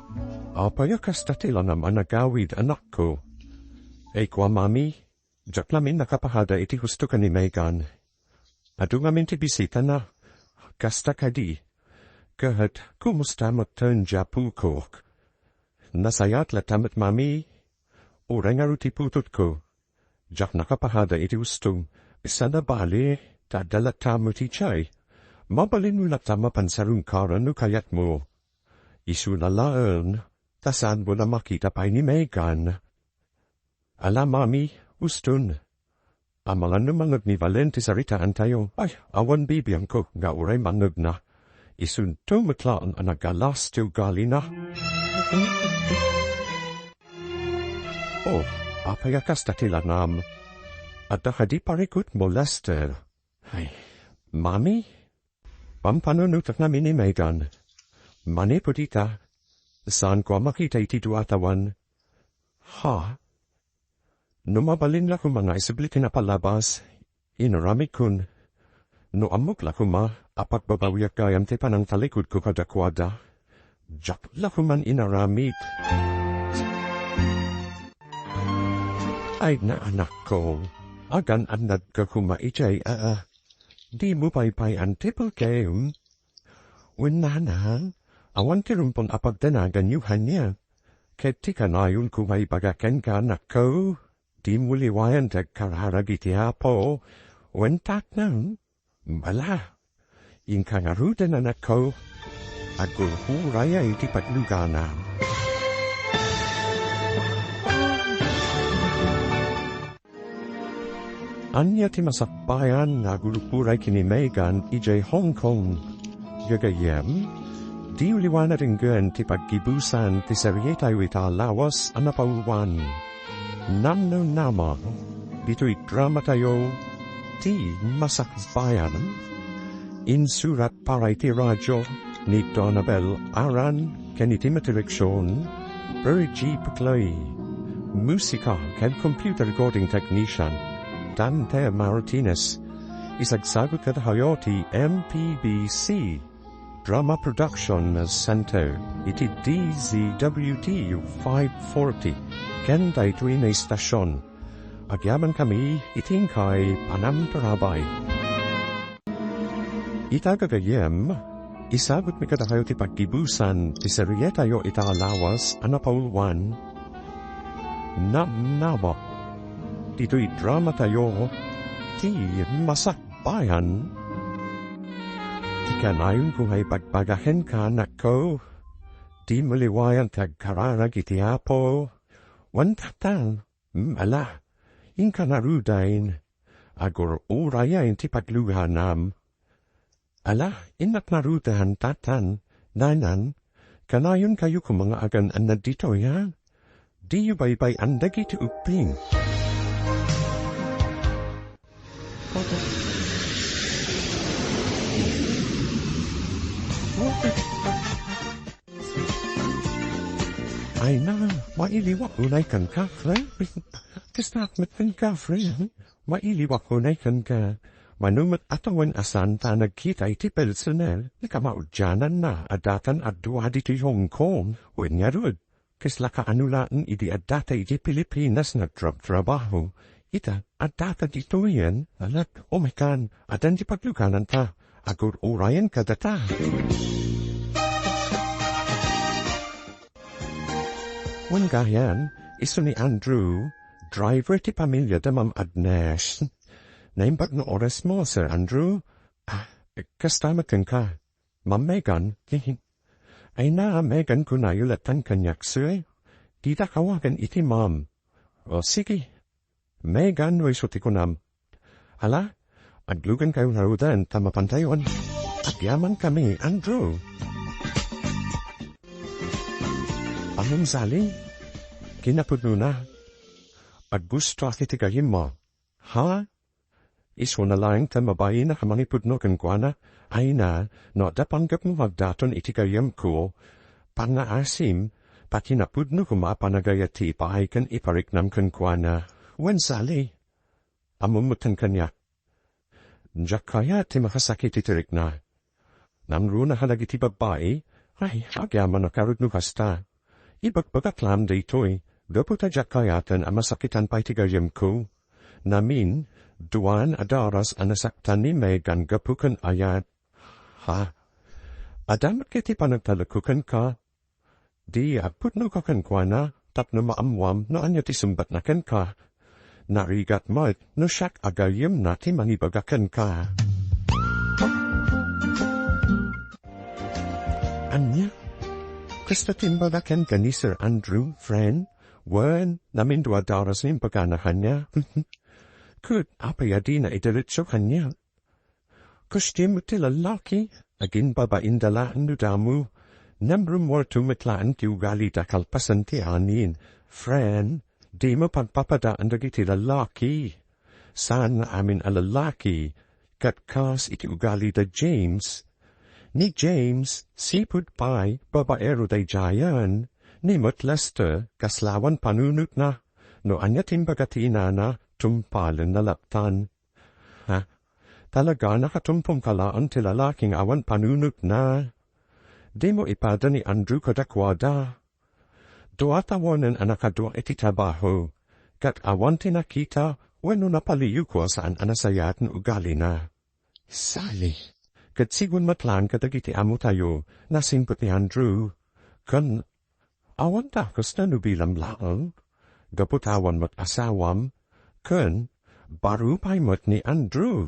apaya kastatila naman nagawid anak ko. Kwa mami, jak namin nakapahada iti husto ka ni Megan. Adungamin ti bisita na, kasta kadi, kahat kumusta mo turn japu kok. Nasayat latamat mami, urengaru ti putut ko. Jak nakapahada iti husto, sana bali, tadalat tamu ti chay. Mabalin mo latama pansarung karan no kayat mo. Isu na laan, tasan mo na makita pa ni Megan. Ala mami, ustun. Amalan no mangag ni Valente saritaan tayo, ay, awan bibiyang ko, nga uray mangag na. Isun to matlaan ang nagalas tiyo gali na. Oh, apayakas datilanam. At hadi parikut molester. Ay, Mami? Pampanunutak namin ni Megan. Mani putita. Saan ko makita itiduatawan? Ha? Numabalin la ko mga isiblitin na palabas. Inaramit kun. No amok la ko ma. Apak babawiyak gayam te panang talikod ko kadakwada. Jak la ko man inaramit. Ay na anak ko. Agan anad ka kumaitay di mo paypay ang tipple game. Winanan, awan tirumpon apagdanagan yuhan niya. Ketika na yun kumay bagaken ka anak ko. Di mo liwayan tag kararagiti apo. Wentak nang, bala. Yung kangarudan anak ko. Agur huraya iti paglugana. Anya ti Masakbayan nga gulupuray kini Megan ijay Hong Kong. Gagayem, di uliwana rin gan ti pagkibusan ti serietay wita lawas anapauwan. Namnama, dito'y drama tayo ti Masakbayan. Insurat para iti radyo ni Donabel Aran ken iti materiksyon Bergy Pagloy. Musika ken computer recording technician Dante Martinez, isagsagot ka hayoti MPBC, Drama Production Center, iti DZWT 540, kenday tuwin na istasyon. Agyaman kami, iting kay Panamparabay. Itagagayem, isagot mi kadahayoti pagkibusan, ti serieta yo italawas, anapauwan, Namnama. Dito'y drama tayo, ti Masakbayan. Di ka nayon kung ay pagpagahin ka, anak ko. Di maliwayan tagkararag iti apo. Wantatan, ala, in ka narudain. Agur urayan ti pagluhanam. Ala, inat narudahan tatan, nanan, kanayon kayo kung mga agan anad dito ya. Di yu baybay andag iti uping. Ay na, mailiwak unay kan ka, friend. Kisnak met kan ka, friend. Mailiwak unay kan ka. Manumat atawan asan ta nagkita iti personel. Nakamaudyanan na adatan at duwa dito Hong Kong. Wen nga rud. Kisla ka anulaan iti adata iti Pilipinas na trabaho. Ita, adata dito yan. Alat, omekan, adan di paglukanan ta. Agur urayan ka data. Wan gayan, iso ni Andrew, driver ti pamilya da Ma'am Agnes. Naimbag no oras mo, Sir Andrew. Kastamakan ka. Ma'am Megan, ay na, Megan kunayulatan kanyak suy. Dita kawagan iti ma'am. O sige. Megan, way suti ko nam. Hala, aglugan kayo narudan, tamapantayon. Agyaman kami, Andrew. Anong sali? Kinapudno na. Aggusto akiti kayo mo. Ha? Iso na lang tamabayi na kamanipudno kan kuana. Ay na, no dapanggap mo magdaton iti kayam ko. Pangaasim, pati napudno kumapanagayati pahay kan ipariknam kan kuana. Wen sali? Amumutan kanya. Diyak kaya ti makasakit itirik na. Namru na halag iti babae, ay agyaman na karudno kasta. Ibagbagaklam dito'y, gaputa diyak kayatan amasakitan pa iti gayam ko. Namin, duwan adaras anasaktan ni Megan gapukan ayat. Ha? Adamat kiti panagtalakukan ka. Di apudno ka kan kuana, tapno maamwam no anya ti sumbat na kan ka. Narigat mo no siyak agayim na ti mangibagakan ka. Anya? Kasta timbagakan ka ni Sir Andrew, friend? Wen, namin dua daras ni paganahan niya. Kud, apayadi na idiritso kanya. Kusti mo ti lalaki, agin babain dalaan no damu, Nembrum mo tumitlaan ti ugali da kalpasan ti anin. Friend, di mo pagpapadaan dagiti lalaki. Saan nga amin a lalaki, kat kas iti ugali da James. Ni James, sipud pay, babaero day jayan, ni Mut Lester, kaslawan panunut na, no anya timbagatina na, tumpalin na laptan. Ha? Talaga nakatumpong kalaan ti lalaking awan panunut na. Di mo ipada ni Andrew kadakwada. Duatawanan anakadwa iti trabaho, kat awan tinakita, weno napaliyu ko saan anasayatan ugali na. Sali. Kat sigun matlan kadagiti amo tayo, nasimpot ni Andrew. Kan, awan takos na nubilam lang. Gaputawan mat asawam, kan, baru pay mat ni Andrew.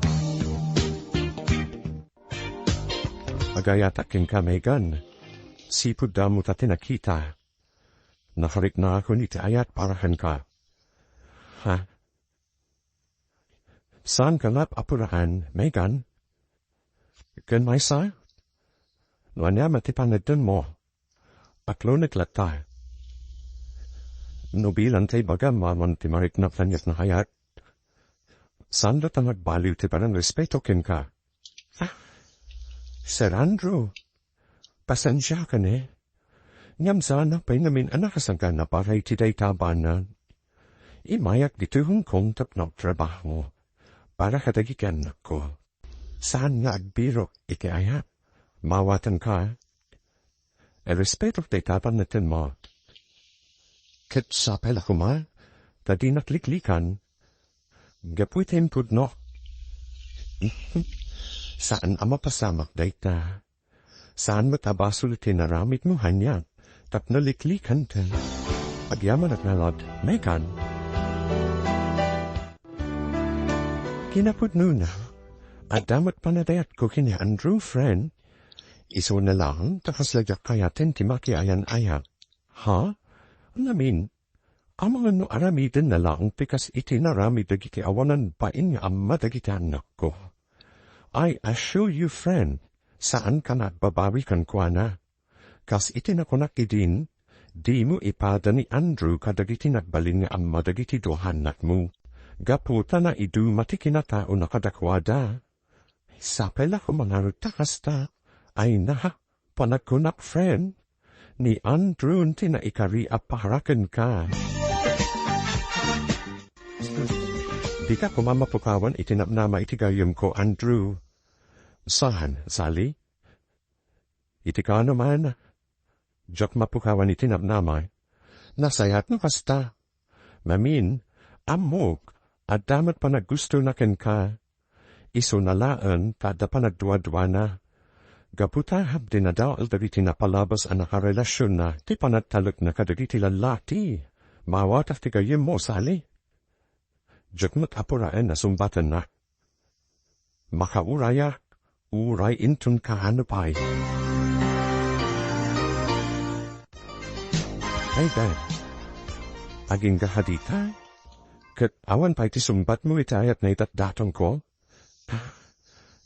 Agayatakin kamegan, sipud damu tatinakita. Nakarik na ako ni ayat parahan ka. Ha? Saan ka lap apuraan, Megan? Kan may sa? Nuanya matipanadun mo. Aklonit lata. Nubilan tay baga maman ti marik na planyat na hayat. Saan da ta nagbaliw ti parang respeto kin ka? Ah, Sir Andrew, pasensya ka ne. Ngam sana pa'y namin anakasangka na paray ti day tabanan. Imayak dituhong kong tapnok trabaho. Para katagikan ko. Saan nga agbiro ikiayat? Mawatan ka. Respeto day taban natin mo. Kat sa pala kuma, tadi nakliklikan. Gapuitin pudno. Saan ama pasamak dayta? Saan matabasulitin na ramit mo hanyat? Tapno liklikan ten. Pagyaman at nalad, Megan. Kinapud nuna. At damat panadayat ko kini Andrew, friend. Iso na lang, takas lagyak kayatin timaki ayan ayak. Ha? Namin, amang ano aramidin na lang pikas iti narami dagiti awanan bain nga amma dagiti anak ko. I assure you, friend, saan ka nagbabawi kan kwa na? Kas iti nakunak idin, di mo ipada ni Andrew kadagiti nagbalin nga amma dagiti dohanat mo. Gaputa na idu matikinatao na kadakwada. Sapela ko mangarot takas ta, ay naha, panagkunak friend, ni Andrew na ikari apaharakan ka. Di ka kumamapukawan itinapnama itigayam ko, Andrew. Saan, Sally? Iti ka naman. Diyak mapukawan itinapnama. Nasayat no kasta. Mamin, amok, at damat pa naggusto na ken ka. Iso nalaan kada pa nagduwa-duwa na. Gaputa hab dinadaal dagiti napalabas ang nakarelasyon na ti panagtalok na kadagiti lalaki. Mawataf ti gayim mo, Sally. Diyak matapuraan na sumbatan na. Makauraya, uray intun kahanapay. Hey, Dad. Aging gahadita? Kat awan pa iti sumbat mo itayat na itatdatong ko?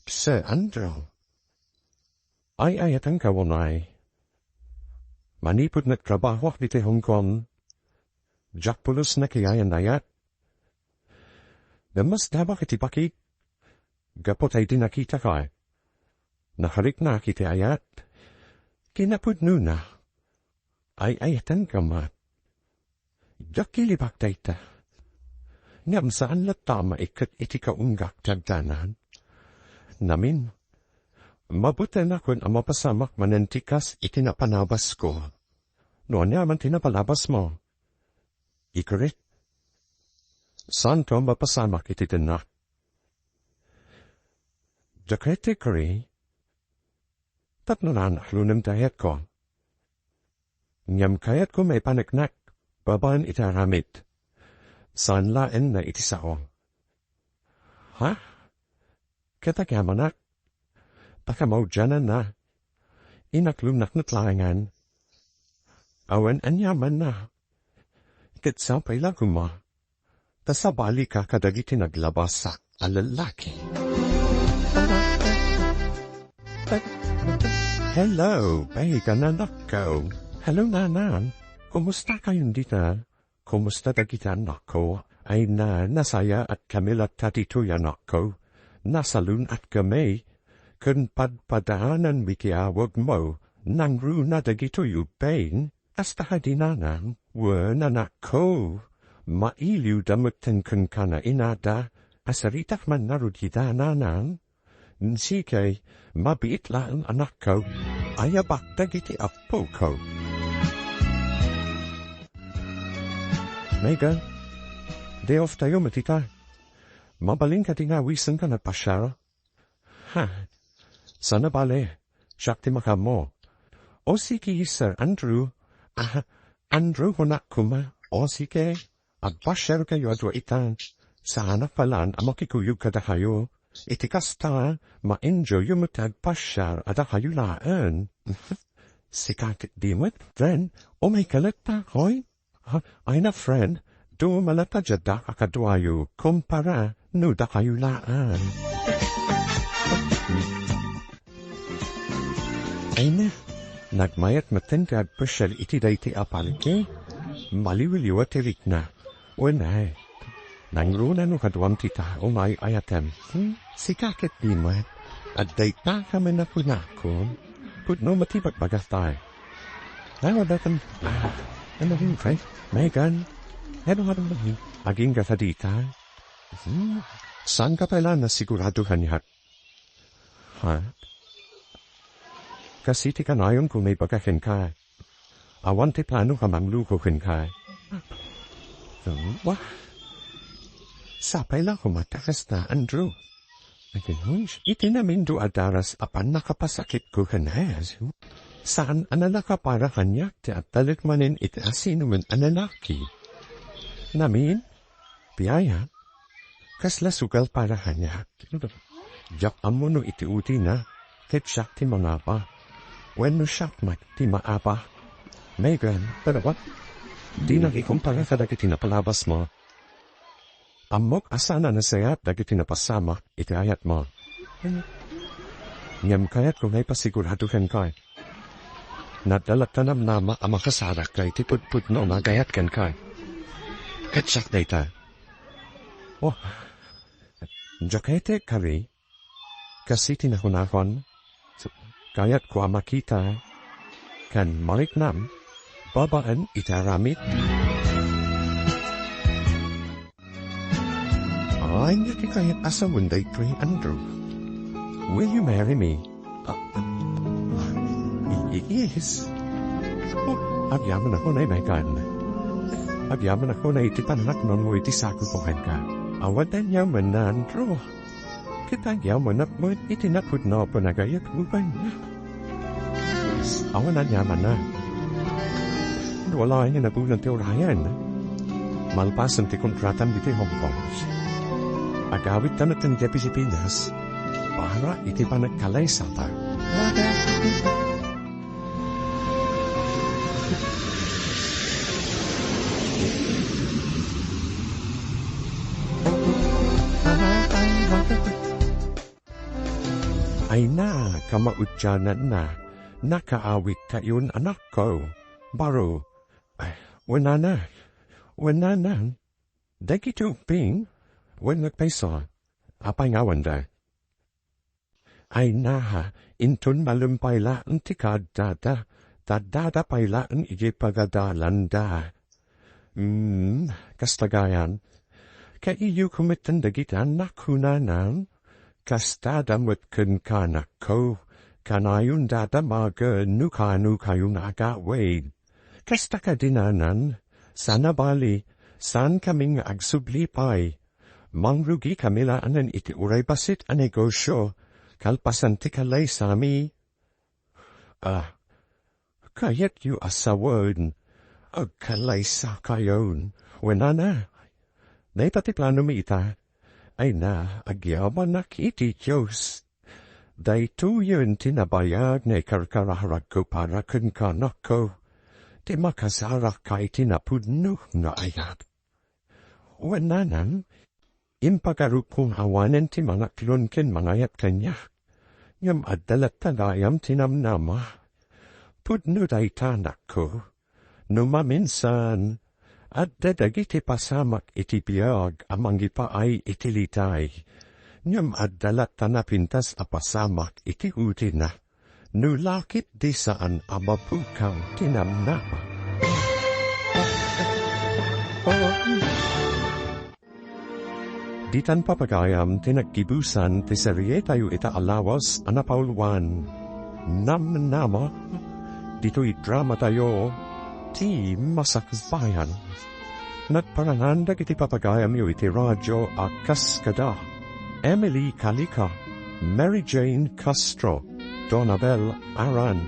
Sir Andrew. Ay ayatang kawanay. Manipod na trabaho diti Hong Kong. Jack pulos na kayayan ayat. Namas dabak iti pakik. Gapot ay dinakita ka. Naharik na kiti ayat. Kinapod nuna. Ay ayatan ka mat. Jack kilibak dayta. Ngam saan latama ikat iti kaunggak tagdanan. Namin, mabuti na kun ang mapasamak manantikas itinapanabas ko. Noon naman tinapalabas mo. Ikarit. Saan to mapasamak ititinak? Jakrete kari. Tatno na naklunim dayat ko. Ngam kayat ko may panaknak, babaan itaramit. Saan laen na itisao? Ha? Katagamanak. Takamaw dyanan na. Inaklumnak na tlangan. Awan anyaman na. Katsapay lang kuma. Tasabali ka kadagiti naglabas sa alalaki. Hello, bacon anak ko. Hello, nanan. Kumusta kayong dita? Kumusta na kita, anak ko? Ay nasaya at Camila tatitoy, anak ko. Nasalun at kami. Kung padpadaanan wikiawag mo, nang runa da gito'y upain, hasta hadinanan, wen anak ko. Mailiw damutin kung kana inada, asaritak man narudida nanan. Sige, mabiit lang anak ko, ayabak da giti apo ko. Megan, day off tayo matita. Mabaling ka tingawisan ka na pasyara. Ha, sana bale, syakti maka mo. O sige, Sir Andrew. Andrew hunak kuma. O sige, agpasyar kayo adwa itan. Sana palan amakikuyog ka da kayo. Itikas ta, ma-enjoy yung matagpasyar ada kayo laan. Sikakit dimot, then, o may kalata koy. Ay na friend, do malata jada kakadwayo, kumpara, no da kayo laan. Ay na, nagmayat matintag pasyal iti dayti apalke, maliwiliwa tirik na. Wenay, nangruna no kadwam tita o may ayatem, sikakit di mo, at dayta kami na punakon, putno matibag bagatay. Nawadatam, ano rin, Frank? Megan, ano nga naman, aging gatadita? Saan ka pala na siguraduhan niya? Ha? Kasi ti kanayon kung may bagakin ka. Awan ti plano ka manglukukin ka. Wah, sapay lang kumatakas na, Andrew. Iti namin do adaras apan nakapasakit ko kanayas. Saan analaka para kanyak ti at talikmanin iti asinuman analaki. Namin, biyaya, kasla sugal para kanyak. Jak amo no iti uti na, ket siyak ti mangapa. When no siyak mat ti maapa. Megan, pero what? Di nakikumpara ka dagiti napalabas mo. Amok asana na sayat dagiti napasama iti ayat mo. Ngam kayat kung ay pasiguraduhan kay. Nadalat na namnama ang makasarak kay tipud-pud no nagayat kan kay. Katsak dayta. Oh, jakete kari. Kasi tinahunahon. Kayat ko makita. Kan mariknam. Babaan itaramit. Ay, naki kayat asawan day kay Andrew. Will you marry me? Yes. Oh, agyaman ako na Megan. Agyaman ako na iti pananak non mo iti saku kohen ka. Awadan yaman na Andrew. Kita yaman at mo iti napud na panagayat uban. Awanan yaman na. Wala ay nabunan ti orayan. Malpasan ti kontratam iti Hong Kong. Agawit tanat ng Deputy Pinas para iti panagkalay sa ta. Ay na, kamaudyanan na, nakaawit kayon anak ko. Baro, wenana, dagito ping, wen nagpaysa, apay ngawan da. Ay na, intun malumpay laan ti kadada, dadada pay laan iji pagadalan da. Kastagayan, kaiyo kumitan dagitan nakunanan, kastada mo't kun kanak ko, kanayun dada maga nukanu kayong agawid. Kasta ka dinanan, sana bali, san kaming agsublipay. Mangrugi kamila anan iti uray basit a negosyo, kalpasan ti kalay sami. Kayat yu asawon, kalay sa kayon, wenana. Nay pati plano mi ita. Ay na, agyaman nak iti Diyos. Day yun tinabayag na ikarkaraharag ko para kun kanak ko. Di makasarak ka itinapudno na ayat. Wananan, impagarup kong awanan ti mga klonken mangayat kanya. Ngam adalat tagayam tinamnama. Pudno day tanak ko. Numaminsan. At dadagiti pasamak iti biyag amang ipaay itilitay. Ngam adalat tanapintas apasamak iti utina. Nulakit di saan amapukaw tinamnama. Ditan papagayam tinagkibusan ti serietayo ita alawas anapaulwan. Namnama. Dito'y drama tayo. Ti Masakbayan. Nagparangandag iti papagayam yo iti radyo a kaskada. Emily Kalika, Mary Jane Castro, Donabel Aran,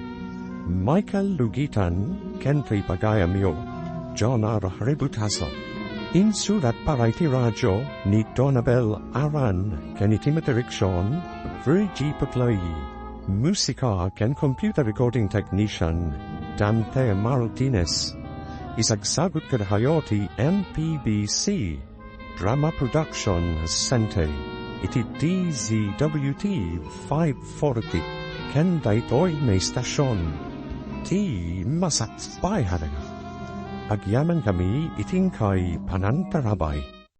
Michael Lugitan, Kentri pagayam yo, John R. Rebutaso. Insurat para iti radyo ni Donabel Aran, ken iti Rickson, Virgie Paplay. Musika ken computer recording technician, Dante Martinez. Isagsagot kadhayoti MPBC. Drama Production Sente. Iti DZWT 540. Ken daytoy may stasyon. Ti Masakbayan. Agyaman kami iting kay panantarabay.